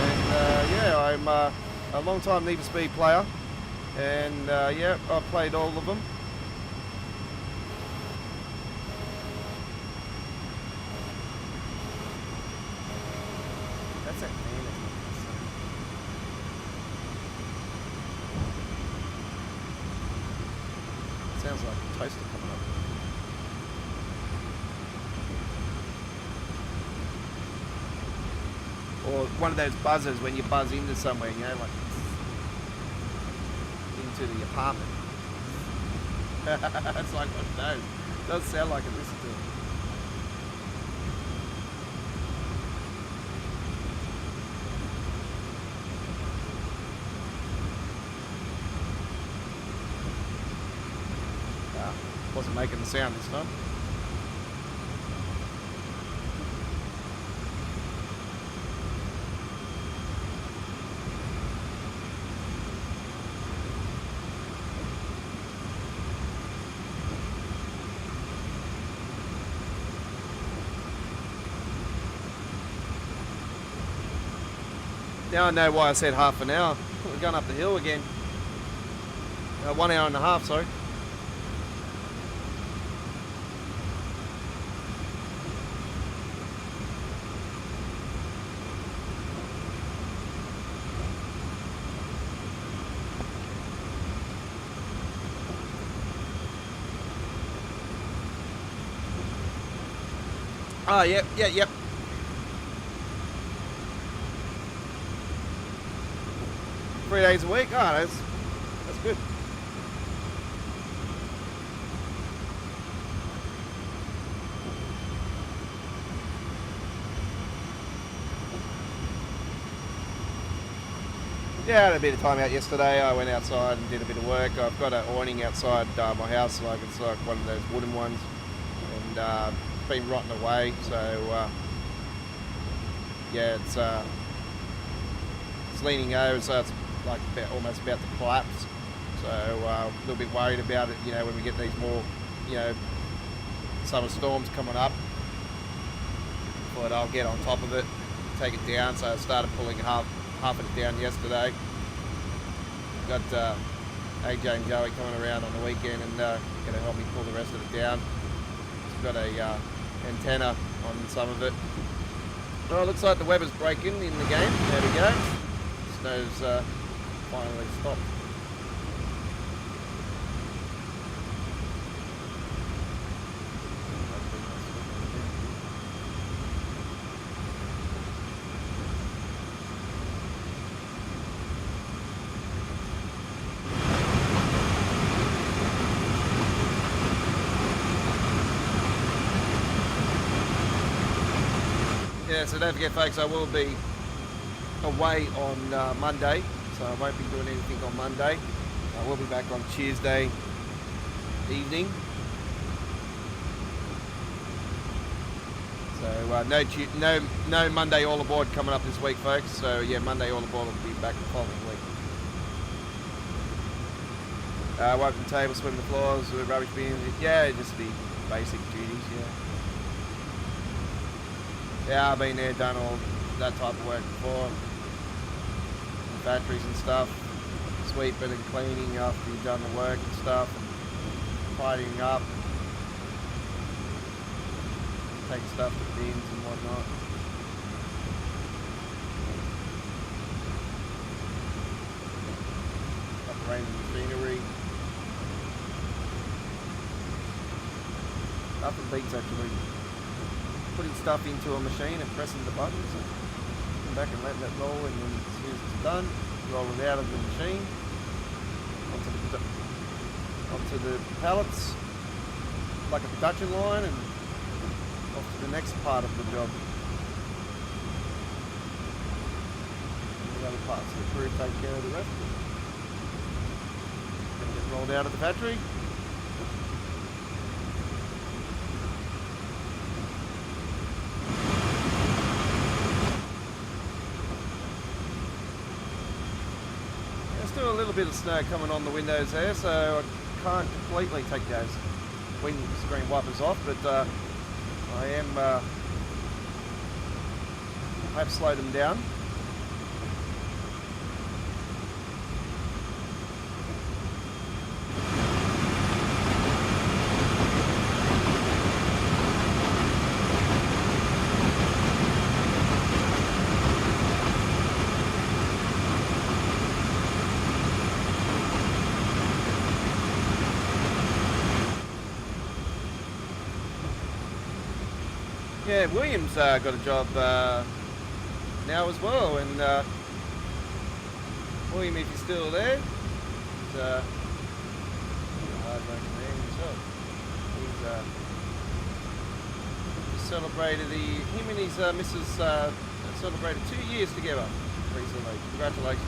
And yeah, I'm a long time Need for Speed player, and yeah, I've played all of them. That's it, man. Sounds like a toaster coming up. Or one of those buzzers when you buzz into somewhere, you know, like into the apartment. It's like one of those. It does sound like it. Listen to it. Wasn't making the sound this time. Now I know why I said half an hour. We're going up the hill again. 1 hour and a half, sorry. Oh, yep. 3 days a week? Oh, that's good. Yeah, I had a bit of time out yesterday. I went outside and did a bit of work. I've got an awning outside my house, like it's like one of those wooden ones, and it's been rotting away. So yeah, it's leaning over, so it's like almost about to collapse. So a little bit worried about it, you know, when we get these more, you know, summer storms coming up. But I'll get on top of it, take it down. So I started pulling half of it down yesterday. Got AJ and Joey coming around on the weekend and going to help me pull the rest of it down. It's got a antenna on some of it. Oh, it looks like the weather's breaking in the game. There we go. Snow's finally stopped. Yeah, so don't forget folks, I will be away on Monday, so I won't be doing anything on Monday. I will be back on Tuesday evening. So no Monday all aboard coming up this week, folks. So yeah, Monday all aboard will be back the following week. Wipe the table, swim the floors, rubbish bins. Yeah, just the basic duties. Yeah, I've been there, done all that type of work before. Factories and stuff, sweeping and cleaning after you've done the work and stuff, and tidying up, taking stuff to bins and whatnot. Operating machinery. Nothing beats actually putting stuff into a machine and pressing the buttons and come back and let that roll, and then as soon as it's done, roll it out of the machine onto the pallets like a production line and off to the next part of the job. And the other parts of the crew take care of the rest of it. Then get rolled out of the factory. bit of snow coming on the windows there, so I can't completely take those windscreen wipers off, but I have slowed them down. Yeah, William's got a job now as well, and William, if you're still there, he's a hard-working man himself. He's celebrated him and his missus celebrated 2 years together recently. Congratulations.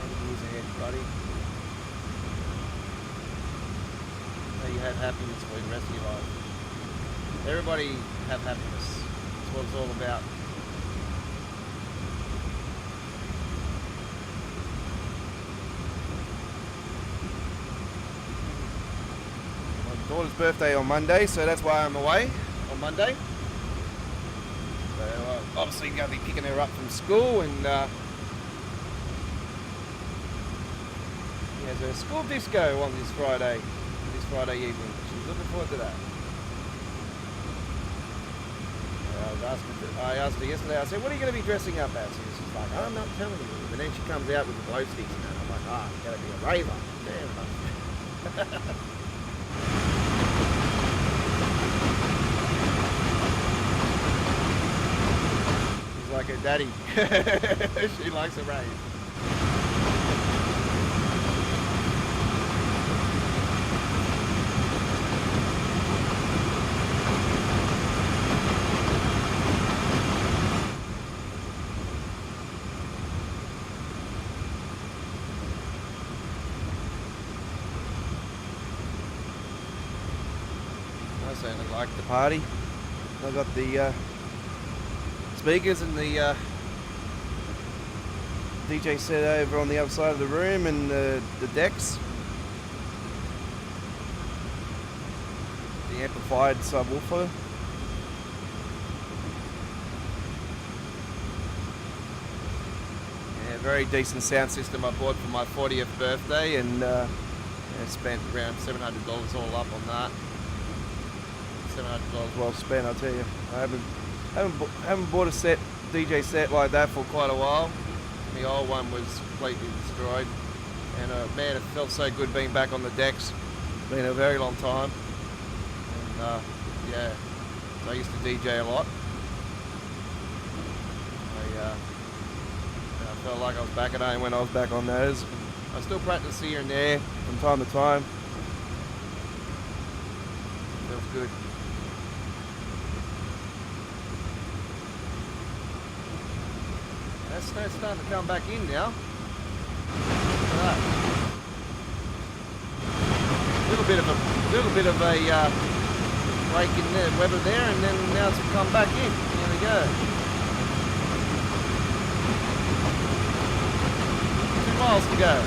Many years ahead, buddy. You had happiness for the rest of your life. Everybody have happiness. That's what it's all about. My daughter's birthday on Monday, so that's why I'm away on Monday. So obviously going to be picking her up from school, and she has a school disco on this Friday evening. She's looking forward to that. I asked her yesterday, I said, what are you going to be dressing up as? And she's like, I'm not telling you. And then she comes out with the glow sticks and I'm like, you're going to be a raver. Damn enough. She's like her daddy. She likes a rave. I certainly like the party. I got the speakers and the DJ set over on the other side of the room, and the decks, the amplified subwoofer. Yeah, very decent sound system I bought for my 40th birthday, and spent around $700 all up on that. $700 well spent, I'll tell you. I haven't bought a DJ set like that for quite a while. The old one was completely destroyed, and man, it felt so good being back on the decks. It's been a very long time, and yeah, so I used to DJ a lot. I felt like I was back at home when I was back on those. I still practice here and there from time to time. Feels good. That snow's starting to come back in now. Look at that. Little bit of a break in the weather there, and then now it's come back in. Here we go. 2 miles to go.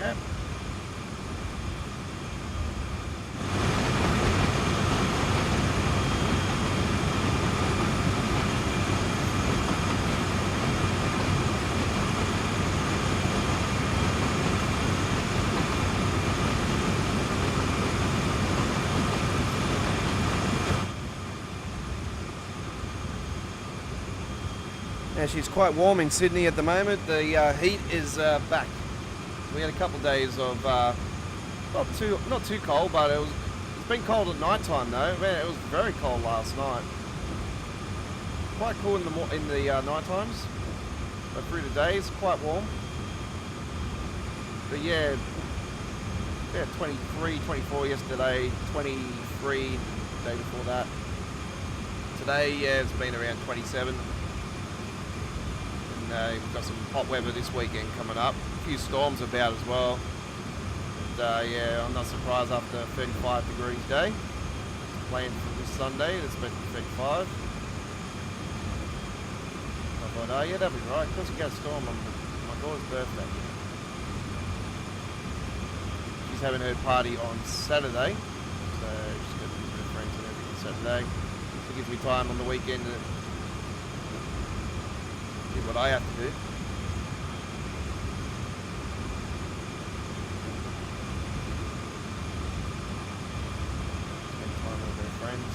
Yep. Now she's quite warm in Sydney at the moment. The heat is back. We had a couple of days of not too cold, but it's been cold at night time though. Man, it was very cold last night. Quite cool in the night times, but through the days quite warm. But yeah, 23, 24 yesterday, 23 the day before that. today, yeah, it's been around 27. And we've got some hot weather this weekend coming up. A few storms about as well. And yeah, I'm not surprised after a 35 degrees day. Planned for this Sunday, it's meant to be 35. I thought, oh yeah, that'll be right, because we got a storm on my daughter's birthday. She's having her party on Saturday, so she's got a bit of friends and everything Saturday. So it gives me time on the weekend to do what I have to do. Spend time with her friends.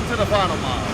To the final mile.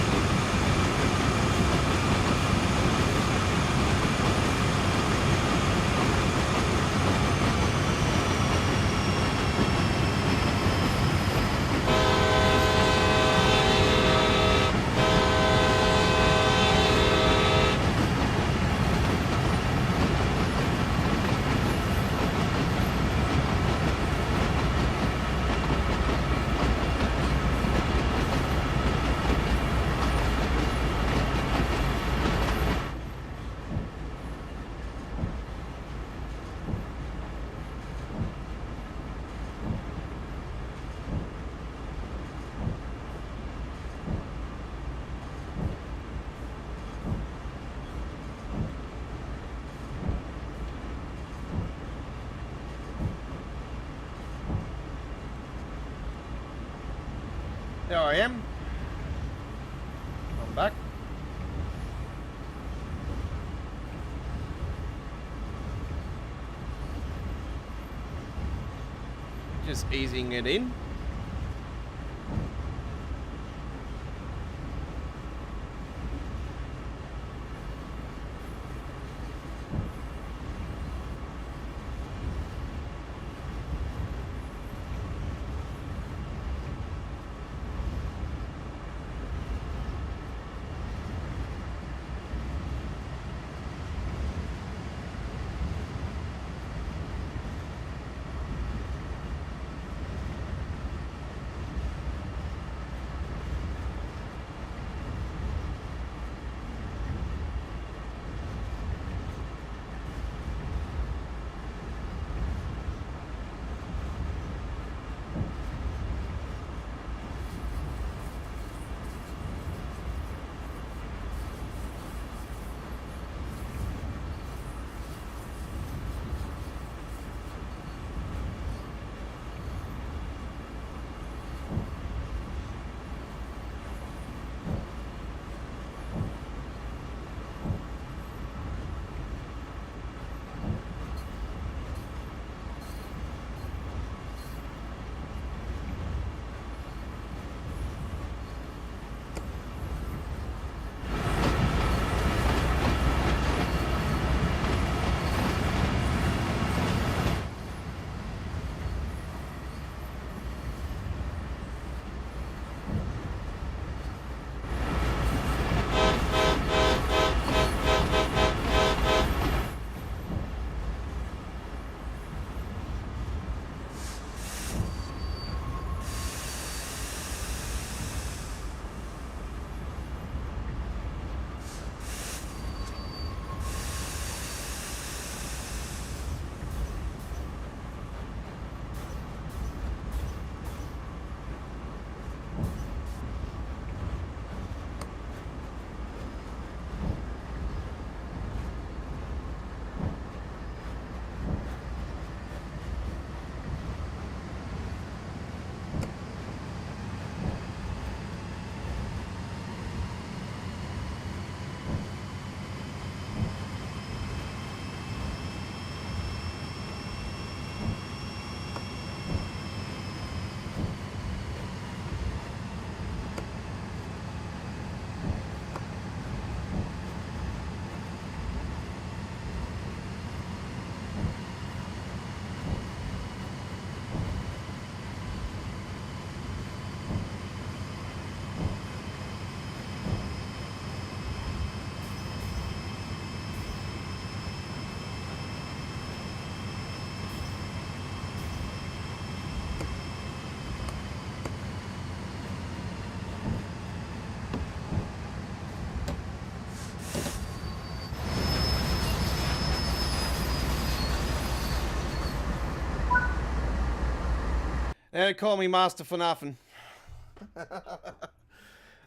There I am. I'm back. Just easing it in. Don't call me master for nothing.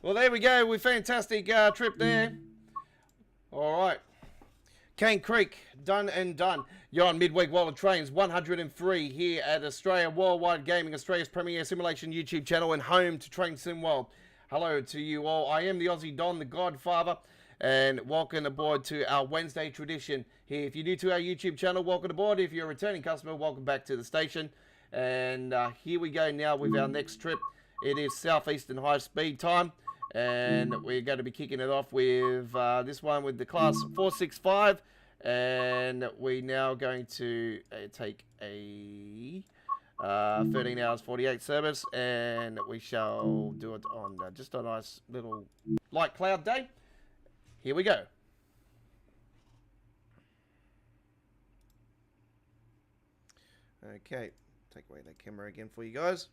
Well, there we go. We fantastic trip there. All right. Cane Creek, done and done. You're on Midweek World of Trains 103 here at Australia Worldwide Gaming, Australia's premier simulation YouTube channel and home to Train Sim World. Hello to you all. I am the Aussie Don, the Godfather, and welcome aboard to our Wednesday tradition here. If you're new to our YouTube channel, welcome aboard. If you're a returning customer, welcome back to the station. And here we go now with our next trip. It is Southeastern High Speed time, and we're going to be kicking it off with this one with the class 465, and we're now going to take a 13 hours 48 service, and we shall do it on just a nice little light cloud day. Here we go. Okay, take away that camera again for you guys.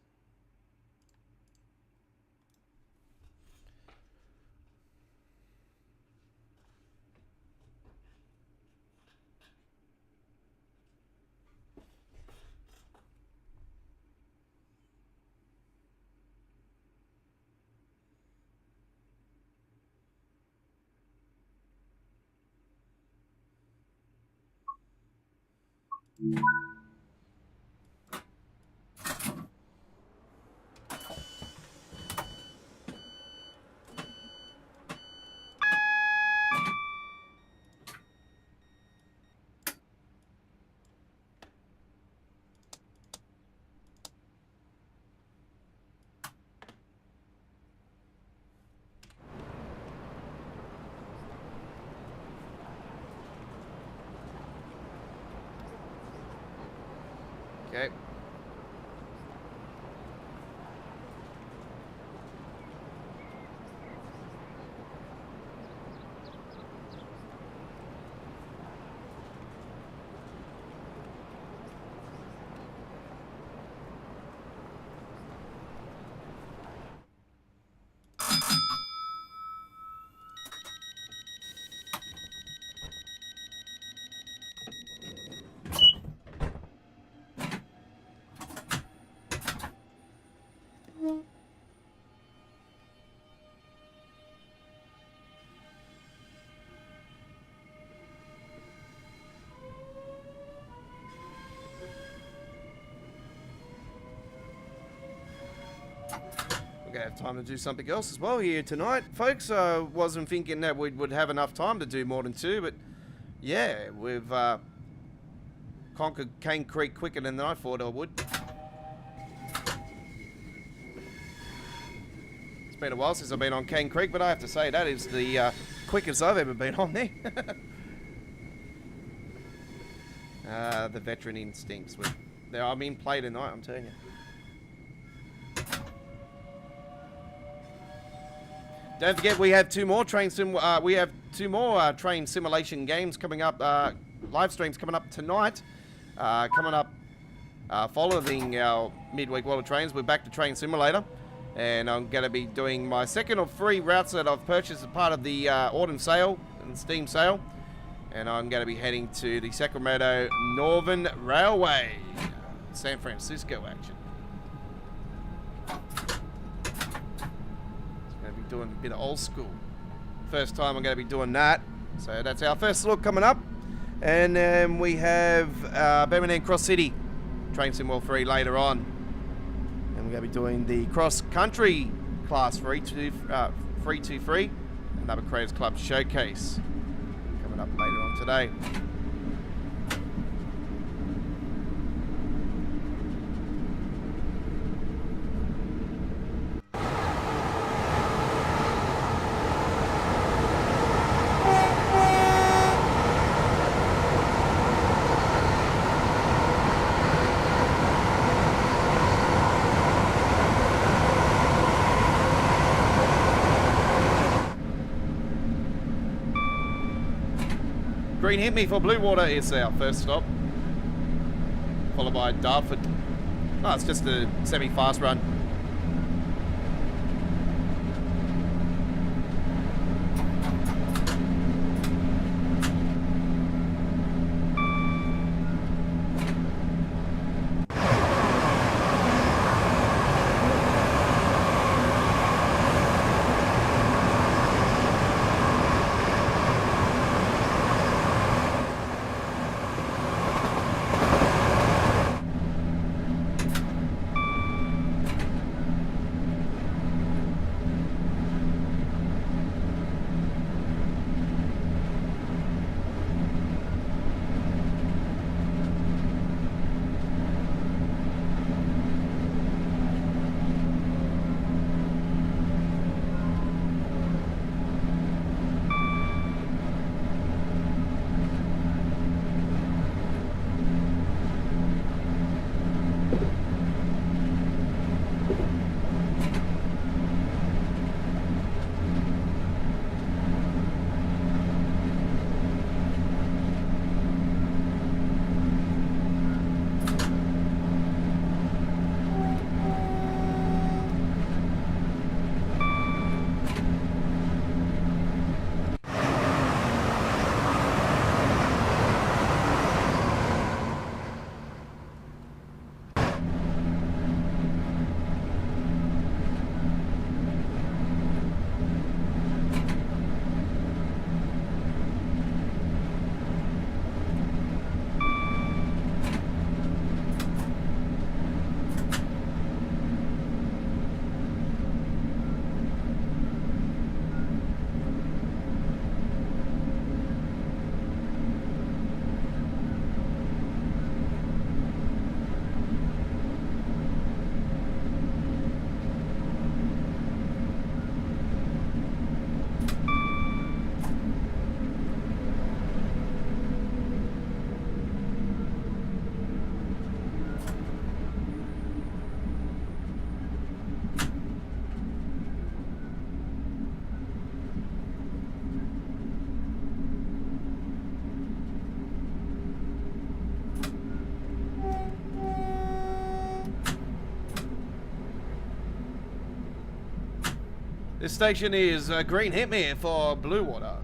Okay. We're going to have time to do something else as well here tonight, folks. I wasn't thinking that we would have enough time to do more than two, but yeah, we've conquered Cane Creek quicker than I thought I would. It's been a while since I've been on Cane Creek, but I have to say that is the quickest I've ever been on there. The veteran instincts. I'm in play tonight, I'm telling you. Don't forget, we have two more train simulation games coming up, live streams coming up tonight. Following our midweek World of Trains, we're back to Train Simulator, and I'm going to be doing my second of 3 routes that I've purchased as part of the autumn sale and Steam sale, and I'm going to be heading to the Sacramento Northern Railway, San Francisco action. Doing a bit of old school. First time I'm going to be doing that. So that's our first look coming up. And then we have Birmingham Cross City Train Sim World 3 later on. And we're going to be doing the cross country class 323, another Creators Club showcase coming up later on today. Green hit me for Blue Water is our first stop, followed by Dartford. Oh, it's just a semi-fast run. This station is green. Hit me for blue water.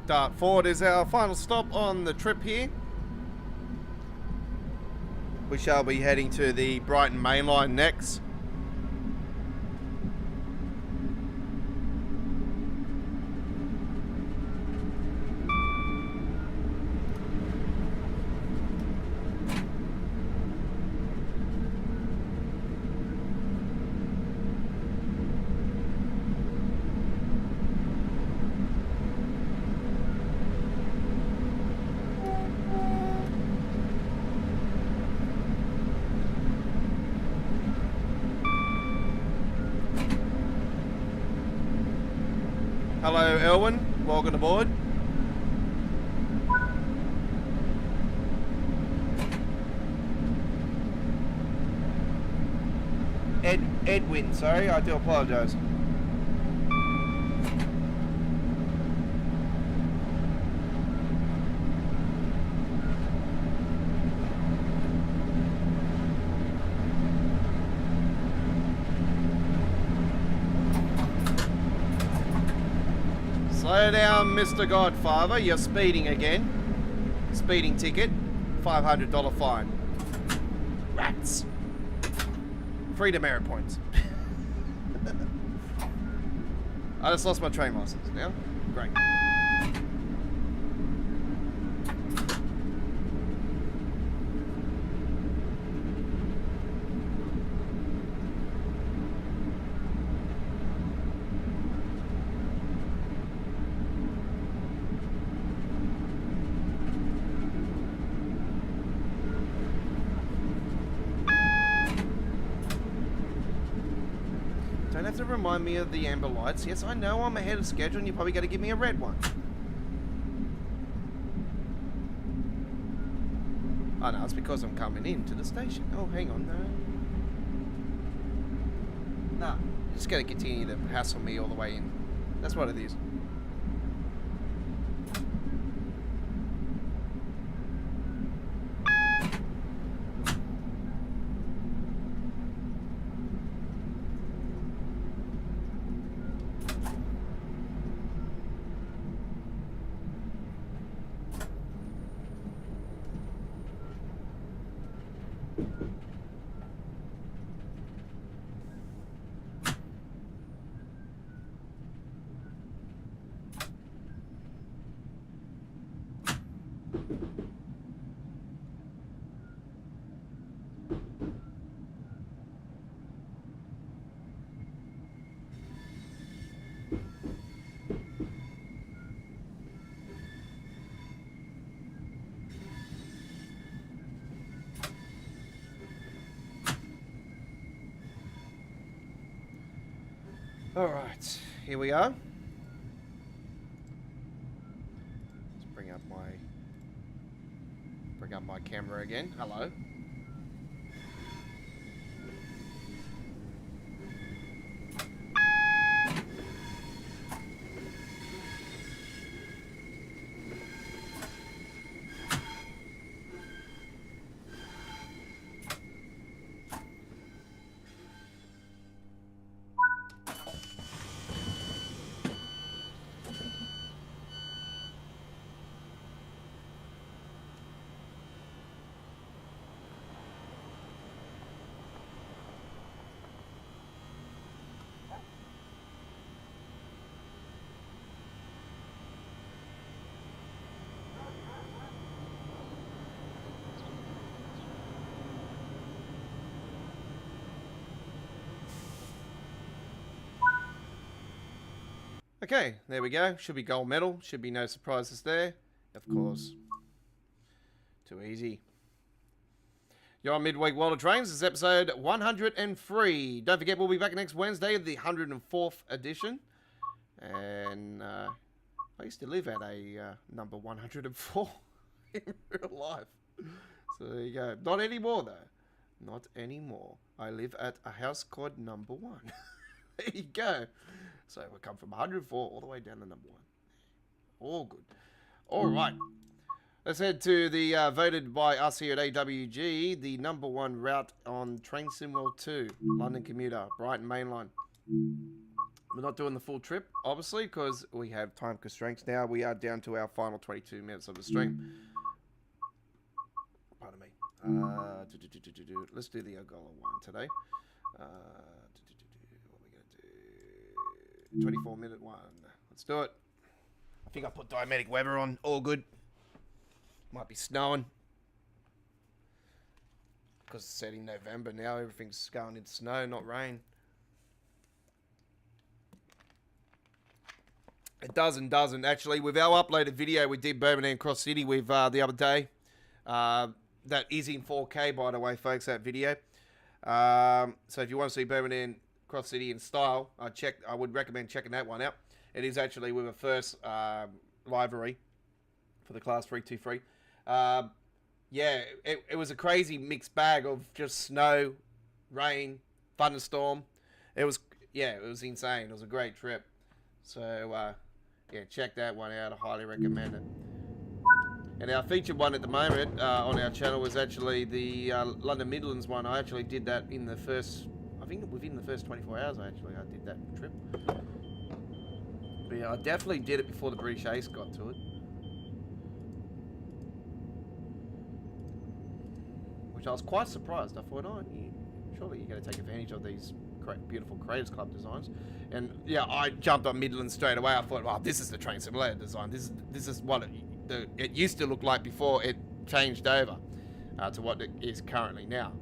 Dartford is our final stop on the trip here. We shall be heading to the Brighton main line next. Hello, Elwin. Welcome aboard. Edwin, sorry, I do apologise. Slow down, Mr. Godfather. You're speeding again. Speeding ticket. $500 fine. Rats. Free demerit points. I just lost my train license now. Great. Don't have to remind me of the amber lights. Yes, I know I'm ahead of schedule and you're probably going to give me a red one. Oh no, it's because I'm coming into the station. Oh, hang on, no. Nah, you're just going to continue to hassle me all the way in. That's what it is. Alright, here we are. Let's bring up my camera again. Hello. Okay, there we go. Should be gold medal. Should be no surprises there. Of course. Too easy. You're on Midweek World of Trains. This is episode 103. Don't forget, we'll be back next Wednesday, the 104th edition. And I used to live at a number 104 in real life. So there you go. Not anymore, though. Not anymore. I live at a house called number 1. There you go. So we come from 104 all the way down to number 1. All good. All right. Let's head to the voted by us here at AWG, the number 1 route on Train Sim World 2, London commuter, Brighton mainline. We're not doing the full trip, obviously, because we have time constraints now. We are down to our final 22 minutes of the stream. Pardon me. Let's do the Ogola one today. What are we going to do? 24-minute one. Let's do it. I think I put Diametic weather on. All good. Might be snowing. Because it's set in November now. Everything's going into snow, not rain. It does and doesn't. Actually, with our uploaded video we did Birmingham Cross City with the other day. That is in 4K, by the way, folks, that video. So if you want to see Birmingham Cross City in style, I would recommend checking that one out. It is actually with a first livery for the Class 323. Yeah, it was a crazy mixed bag of just snow, rain, thunderstorm. It was insane. It was a great trip. So, yeah, check that one out. I highly recommend it. And our featured one at the moment on our channel was actually the London Midlands one. I actually did that in the first, I think within the first 24 hours, I did that trip. But yeah, I definitely did it before the British Ace got to it. Which I was quite surprised. I thought, oh, surely you're going to take advantage of these beautiful Creatives Club designs. And yeah, I jumped on Midland straight away. I thought, wow, this is the Train Simulator design. This is what it used to look like before it changed over to what it is currently now.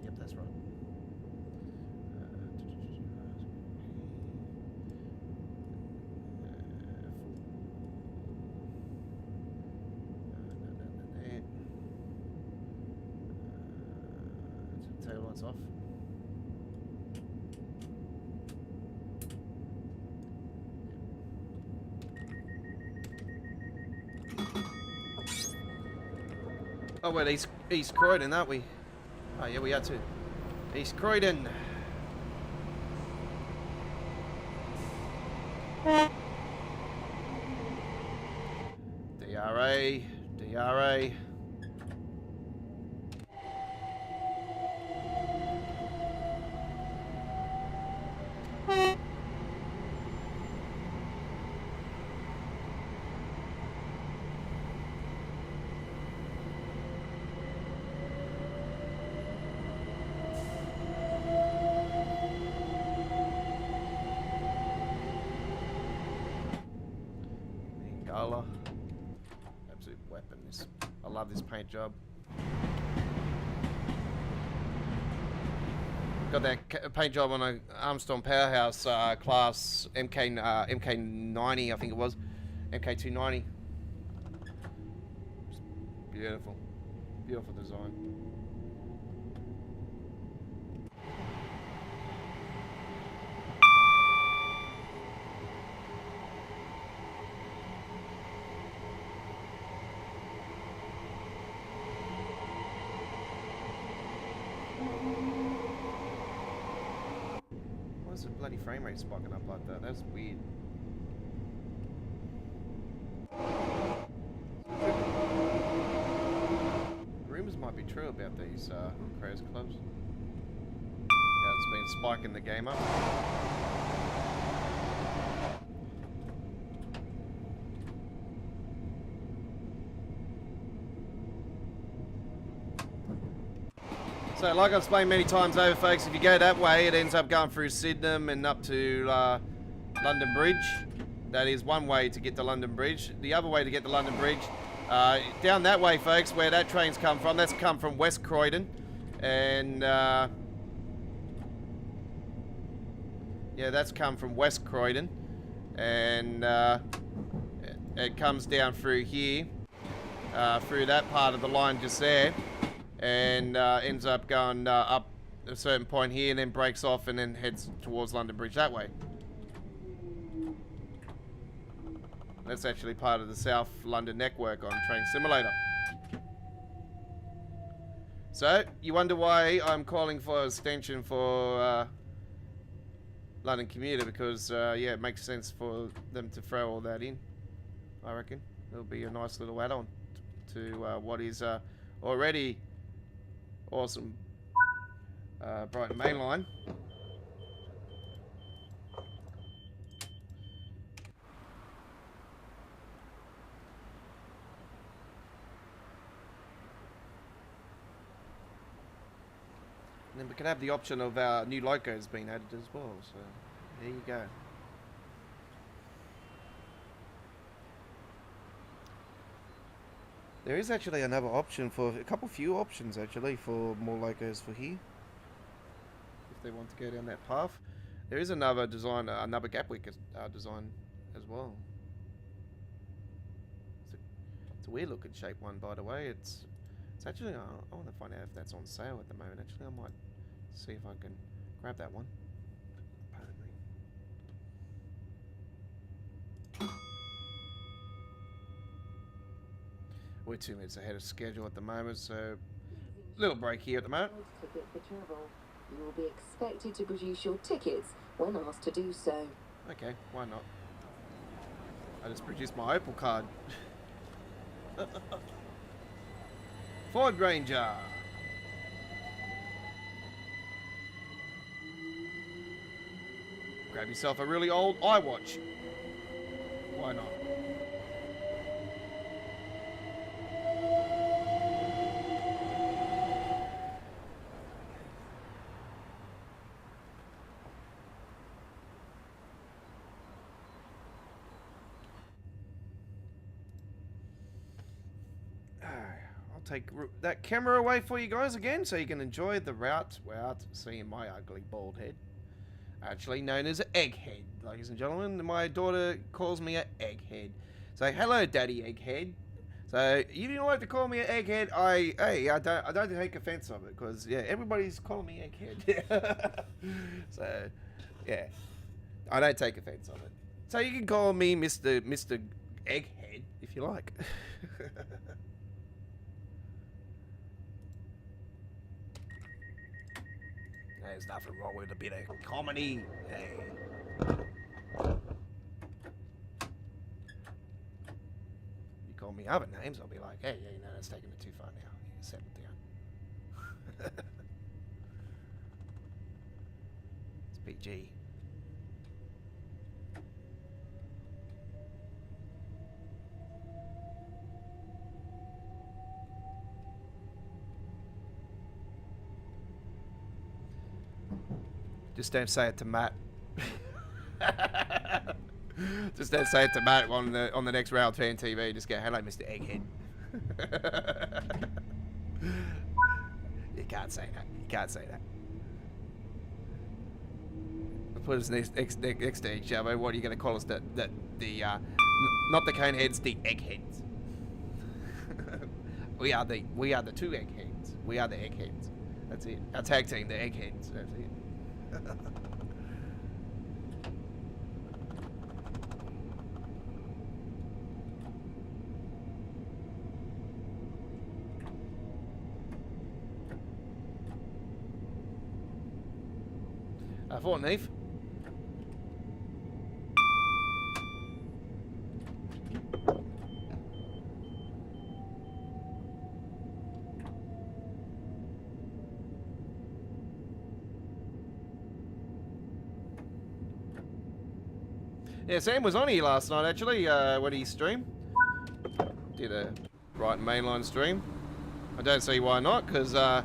Yep, that's right. Tail lights off. Oh wait, East Croydon, aren't we? Oh yeah, we are too. East Croydon. DRA. Absolute weapon. I love this paint job. Got that paint job on a Armstrong Powerhouse class MK90, I think it was. MK290. Beautiful. Beautiful design. Why is the bloody frame rate spiking up like that? That's weird. Rumors might be true about these Crash clubs. Yeah, it's been spiking the game up. So, like I've explained many times over, folks, if you go that way, it ends up going through Sydenham and up to London Bridge. That is one way to get to London Bridge. The other way to get to London Bridge, down that way, folks, where that train's come from, that's come from West Croydon. And, yeah, that's come from West Croydon. And it comes down through here, through that part of the line just there. And ends up going up a certain point here and then breaks off and then heads towards London Bridge that way. That's actually part of the South London network on Train Simulator. So, you wonder why I'm calling for an extension for London Commuter, because, yeah, it makes sense for them to throw all that in, I reckon. It'll be a nice little add-on to what is already awesome Brighton Main Line. And then we can have the option of our new Locos being added as well, so there you go. There is actually another option for a few options actually for more Locos for here. If they want to go down that path, there is another design, another Gapwick design as well. It's a weird looking shape one, by the way. It's actually I want to find out if that's on sale at the moment. Actually, I might see if I can grab that one. Pardon me. We're 2 minutes ahead of schedule at the moment, so little break here at the moment. Ticket for travel. You will be expected to produce your tickets when asked to do so. Okay, why not? I just produced my Opal card. Ford Ranger. Grab yourself a really old iWatch. Why not? Take that camera away for you guys again so you can enjoy the route without seeing my ugly bald head. Actually known as an egghead, ladies and gentlemen. My daughter calls me an egghead. So hello, Daddy Egghead. So you don't like to call me an egghead. I don't take offense of it, because yeah, everybody's calling me egghead. So yeah, I don't take offense of it. So you can call me Mr. Egghead if you like. There's nothing wrong with a bit of comedy. Hey. You call me other names, I'll be like, hey, yeah, no, that's taking it too far now. You settle down. It's PG. Just don't say it to Matt. Just don't say it to Matt on the next Railfans TV. Just go, hello, Mr. Egghead. You can't say that. You can't say that. put us next to each other. What are you going to call us? Not the cone heads, the eggheads. we are the two eggheads. We are the eggheads. That's it. Our tag team, the eggheads. That's it. Fort Neef. Yeah, Sam was on here last night actually, when he streamed. Did a Brighton mainline stream. I don't see why not, because yeah,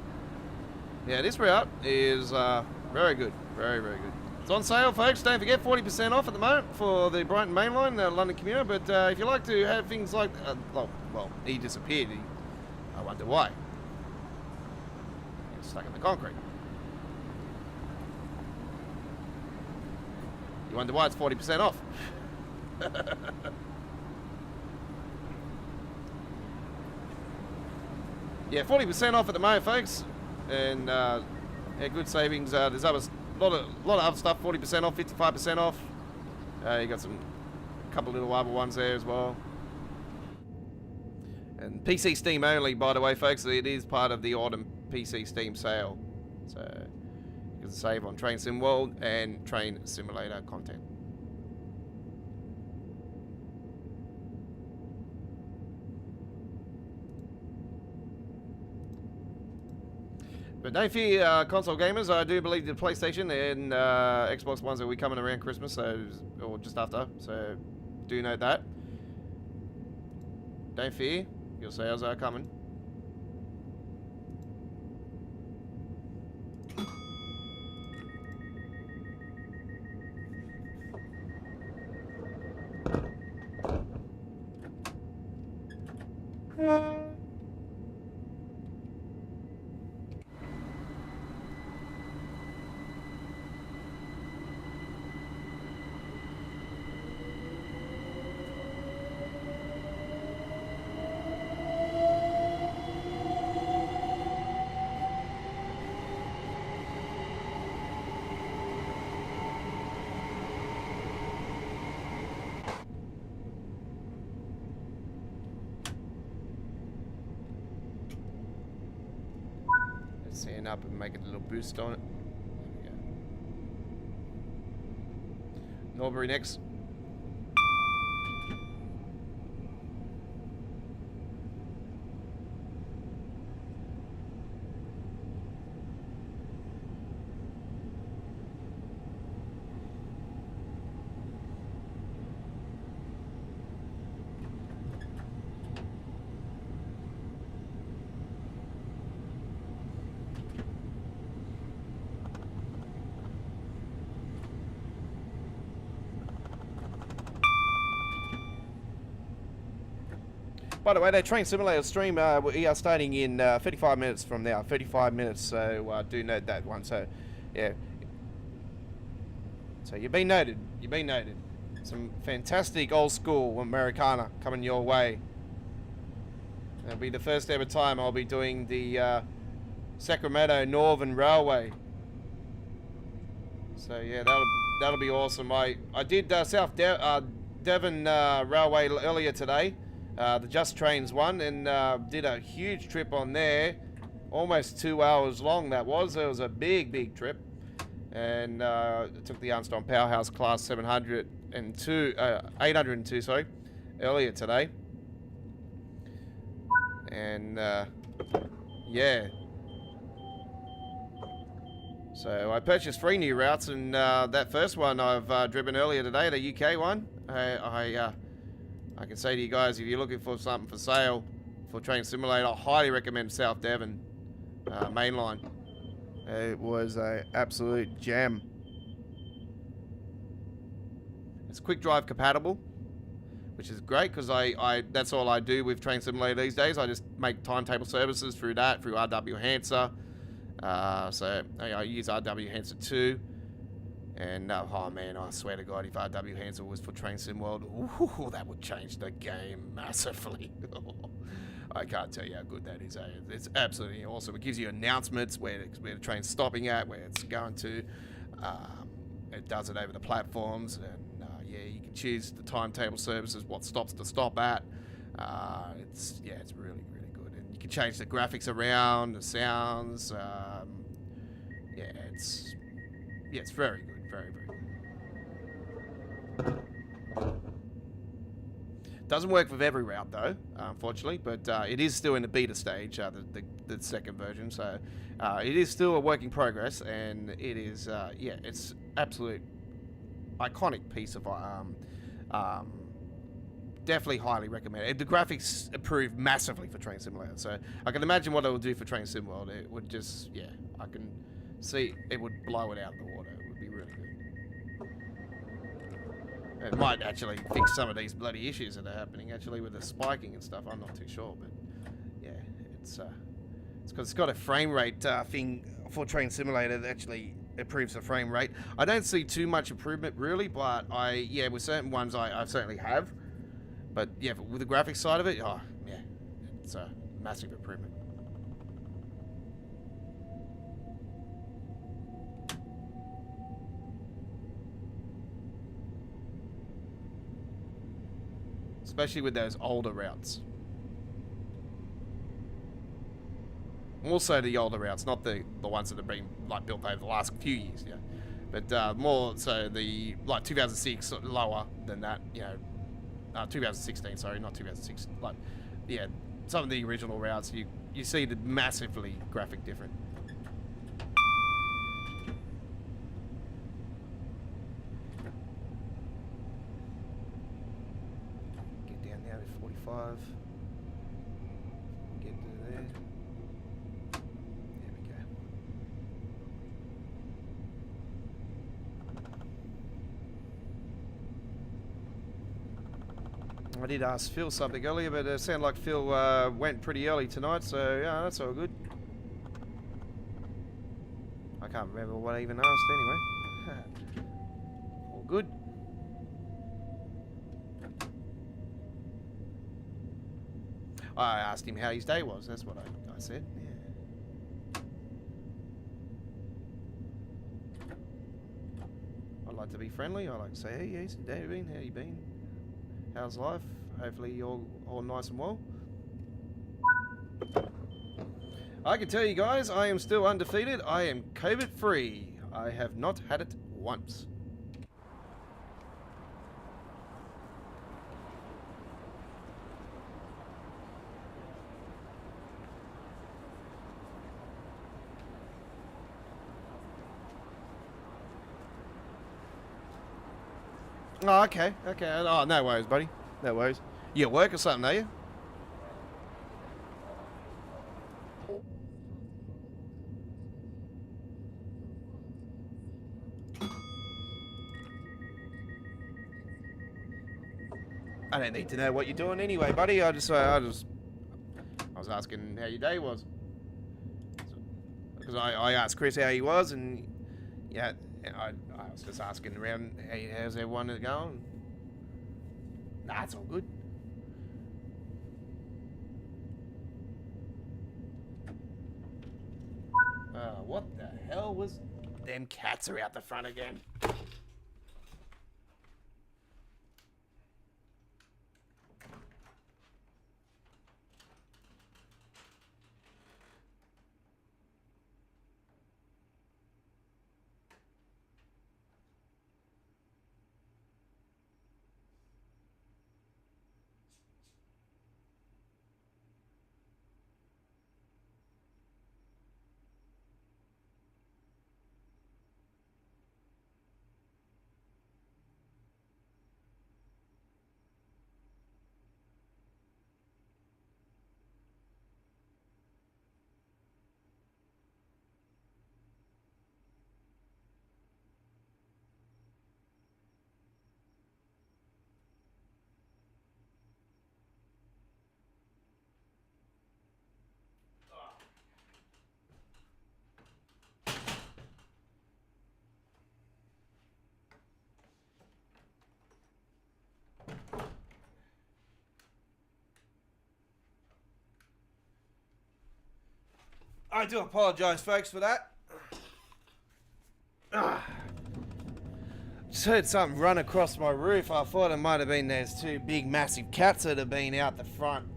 this route is very good. Very, very good. It's on sale, folks. Don't forget, 40% off at the moment for the Brighton mainline, London commuter. But if you like to have things like, well, he disappeared. I wonder why. He's stuck in the concrete. You wonder why it's 40% off. Yeah, 40% off at the moment, folks. And yeah, good savings. There's a lot of other stuff, 40% off, 55% off. You got some couple little other ones there as well. And PC Steam only, by the way, folks. It is part of the autumn PC Steam sale. So you can save on Train Sim World and Train Simulator content. But don't fear, console gamers. I do believe the PlayStation and Xbox Ones will be coming around Christmas, so or just after. So do note that. Don't fear, your sales are coming. Stand up and make a little boost on it. There we go. Norbury next. By the way, that Train Simulator stream, we are starting in 35 minutes from now. 35 minutes, so do note that one. So, yeah. So you've been noted. You've been noted. Some fantastic old school Americana coming your way. It'll be the first ever time I'll be doing the Sacramento Northern Railway. So yeah, that'll be awesome. I did South Devon Railway earlier today. The Just Trains one, and did a huge trip on there, almost 2 hours long. It was a big trip, and took the Armstrong Powerhouse Class 802, sorry, earlier today, and yeah. So I purchased 3 new routes, and that first one I've driven earlier today, the UK one. I can say to you guys, if you're looking for something for sale for Train Simulator, I highly recommend South Devon mainline. It was an absolute gem. It's quick drive compatible, which is great because that's all I do with Train Simulator these days. I just make timetable services through that, through RW Hansa. So I use RW Hansa 2. And oh man, I swear to God, if RW Hansel was for Train Sim World, ooh, that would change the game massively. I can't tell you how good that is. It's absolutely awesome. It gives you announcements where the train's stopping at, where it's going to. It does it over the platforms, and yeah, you can choose the timetable services, what stops to stop at. It's really good, and you can change the graphics around, the sounds. It's very good, very good. Doesn't work with every route though, unfortunately, but it is still in the beta stage, the second version. So it is still a work in progress, and it is it's absolute iconic piece of definitely highly recommended. The graphics improved massively for Train Simulator, so I can imagine what it will do for Train Sim World. It would just, I can see it would blow it out of the water. It would be really good. It might actually fix some of these bloody issues that are happening actually with the spiking and stuff. I'm not too sure, but yeah, it's because it's got a frame rate thing for Train Simulator that actually improves the frame rate. I don't see too much improvement really, but with certain ones I certainly have. But yeah, with the graphics side of it, it's a massive improvement. Especially with those older routes. Also the older routes, not the ones that have been like built over the last few years, but more so the like 2006 lower than that, 2016, sorry, not 2006. Like, some of the original routes, you see the massively graphic different. Get down now to 45. Get to there. There we go. I did ask Phil something earlier, but it sounded like Phil went pretty early tonight, so yeah, that's all good. I can't remember what I even asked anyway. All good. I asked him how his day was, that's what I said, yeah. I like to be friendly, I like to say, hey, how's your day been, how you been? How's life? Hopefully you're all nice and well. I can tell you guys, I am still undefeated. I am COVID free. I have not had it once. Oh, okay. Oh, no worries, buddy. No worries. You at work or something, are you? I don't need to know what you're doing anyway, buddy. I was asking how your day was. Because I asked Chris how he was, and yeah, I was just asking around, hey, how's everyone going? Nah, it's all good. What the hell was... Them cats are out the front again. I do apologise, folks, for that. Just heard something run across my roof. I thought it might have been there's two big, massive cats that have been out the front.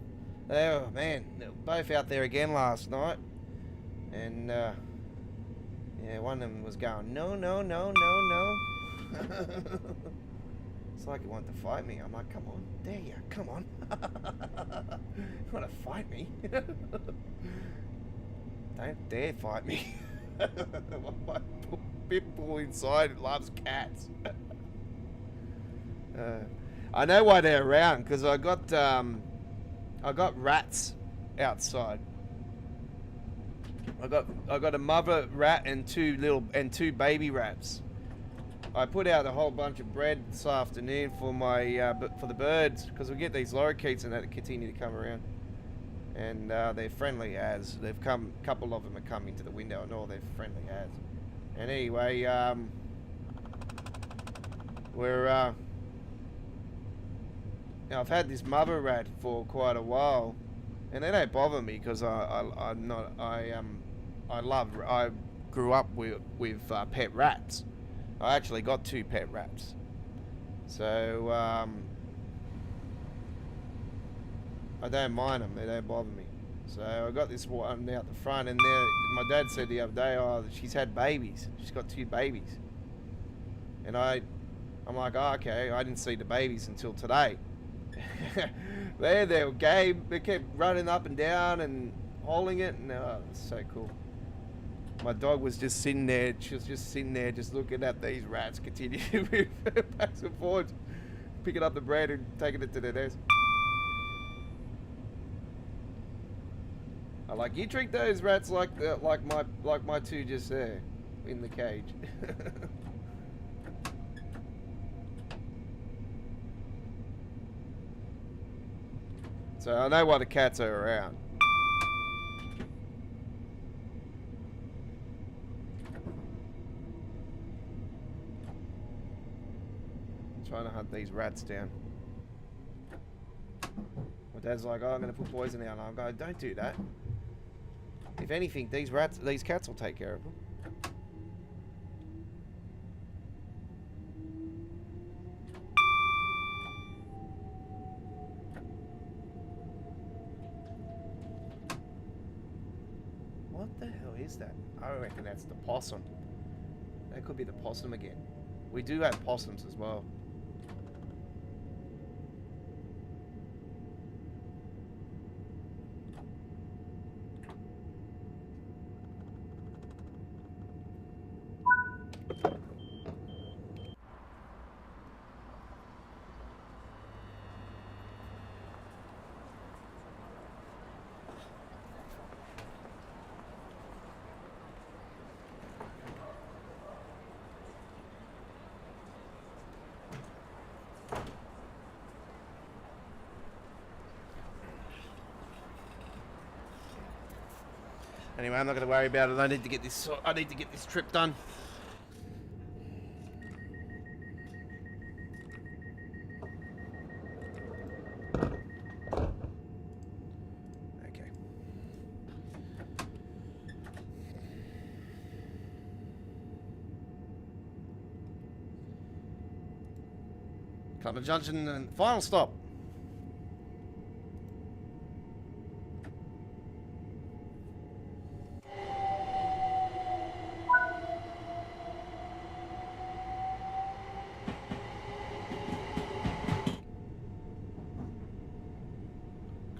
Oh man, they were both out there again last night, and yeah, one of them was going, no, no, no, no, no. It's like it wanted to fight me. I'm like, come on, there you are, come on. You want to fight me? Don't dare fight me. My pit bull inside loves cats. I know why they're around, because I got rats outside. I got a mother rat and two baby rats. I put out a whole bunch of bread this afternoon for my for the birds, because we get these lorikeets and that continue to come around, and they're friendly as they've come. A couple of them have come into the window and all they're friendly as. And anyway, we're now I've had this mother rat for quite a while, and they don't bother me because I grew up with pet rats. I actually got 2 pet rats, so I don't mind them. They don't bother me. So I got this one out the front, and my dad said the other day, oh, she's had babies. She's got 2 babies, and I'm like, oh, okay. I didn't see the babies until today. They were game. They kept running up and down and holding it, and oh, it was so cool. My dog was just sitting there. She was just sitting there, just looking at these rats continue to move backwards and forwards, picking up the bread and taking it to their desk. I like, you treat those rats like my 2 just there in the cage. So I know why the cats are around. Trying to hunt these rats down. My dad's like, oh, I'm going to put poison out. And I'm going, don't do that. If anything, these cats will take care of them. What the hell is that? I reckon that's the possum. That could be the possum again. We do have possums as well. Anyway, I'm not going to worry about it. I need to get this trip done. Okay. Cutler Junction and final stop.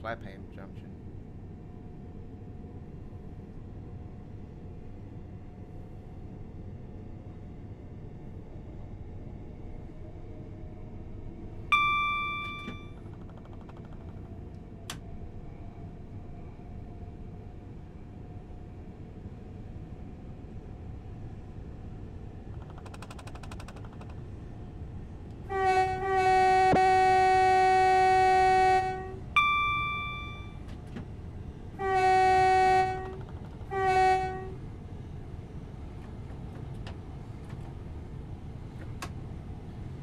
Clapham Junction.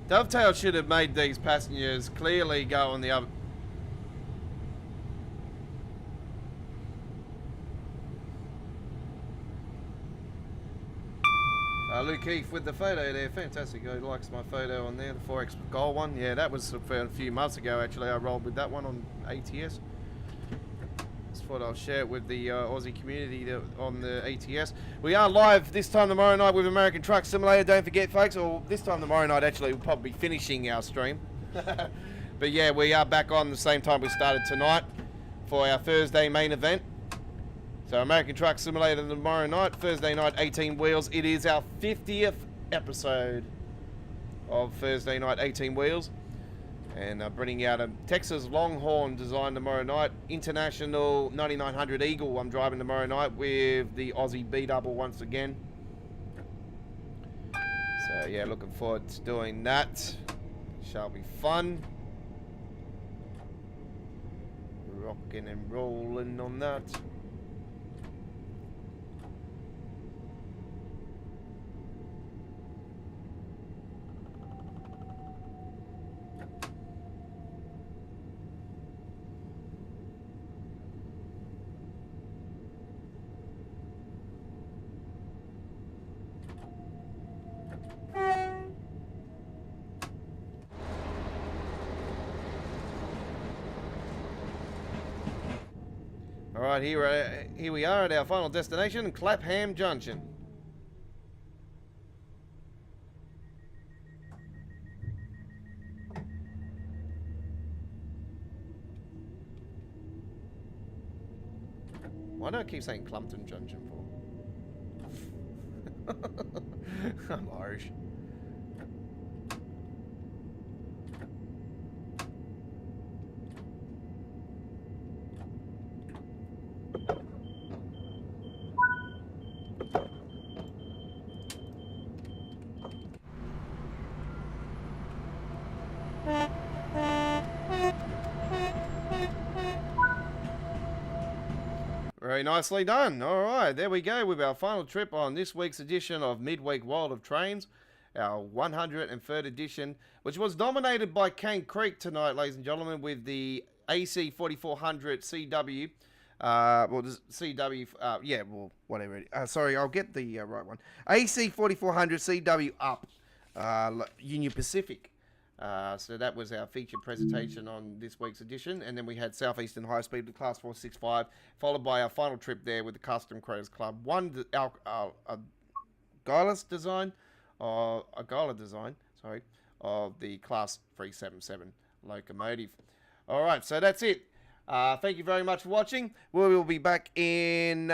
Dovetail should have made these passengers clearly go on the other. Luke Keith with the photo there, fantastic. He likes my photo on there, the 4X gold one. Yeah, that was a few months ago actually. I rolled with that one on ATS. Just thought I'll share it with the Aussie community on the ATS. We are live this time tomorrow night with American Truck Simulator. Don't forget, folks, or this time tomorrow night actually we'll probably be finishing our stream. But yeah, we are back on the same time we started tonight for our Thursday main event. So American Truck Simulator tomorrow night, Thursday night, 18 wheels. It is our 50th episode of Thursday night, 18 wheels. And bringing out a Texas Longhorn design tomorrow night. International 9900 Eagle I'm driving tomorrow night with the Aussie B-double once again. So yeah, looking forward to doing that. Shall be fun. Rocking and rolling on that. Alright, here we are at our final destination, Clapham Junction. Why do I keep saying Clumpton Junction for? I'm Irish. Very nicely done. All right, there we go with our final trip on this week's edition of Midweek World of Trains, our 103rd edition, which was dominated by Cane Creek tonight, ladies and gentlemen, with the AC4400CW. Well, the CW, yeah, well, whatever. Sorry, I'll get the right one. AC4400CW UP, Union Pacific. So that was our featured presentation on this week's edition, and then we had Southeastern High Speed with Class 465, followed by our final trip there with the Custom Creators Club. A Gala design, sorry, of the Class 377 locomotive. All right, so that's it. Thank you very much for watching. We will be back in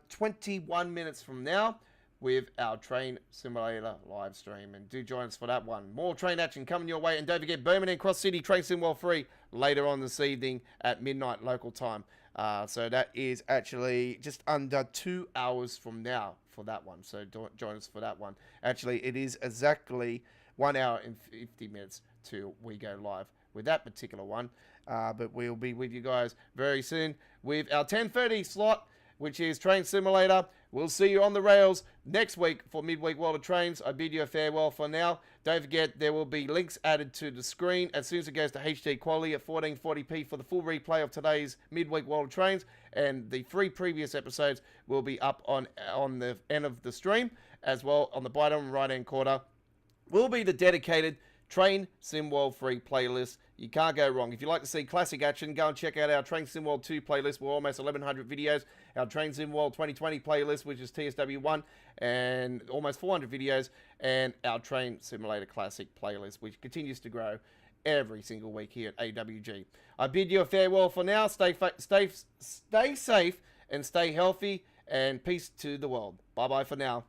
21 minutes from now with our Train Simulator live stream. And do join us for that one. More train action coming your way. And don't forget, Birmingham Cross City Train Sim World free later on this evening at midnight local time. So that is actually just under 2 hours from now for that one. So join us for that one. Actually, it is exactly 1 hour and 50 minutes till we go live with that particular one. But we'll be with you guys very soon with our 10:30 slot, which is Train Simulator. We'll see you on the rails next week for Midweek World of Trains. I bid you a farewell for now. Don't forget, there will be links added to the screen as soon as it goes to HD quality at 1440p for the full replay of today's Midweek World of Trains. And the 3 previous episodes will be up on the end of the stream. As well, on the bottom right-hand corner will be the dedicated Train Sim World free playlist. You can't go wrong. If you like to see classic action, go and check out our Train Sim World 2 playlist. We're almost 1,100 videos. Our Train Sim World 2020 playlist, which is TSW1, and almost 400 videos. And our Train Simulator Classic playlist, which continues to grow every single week here at AWG. I bid you a farewell for now. Stay safe and stay healthy. And peace to the world. Bye-bye for now.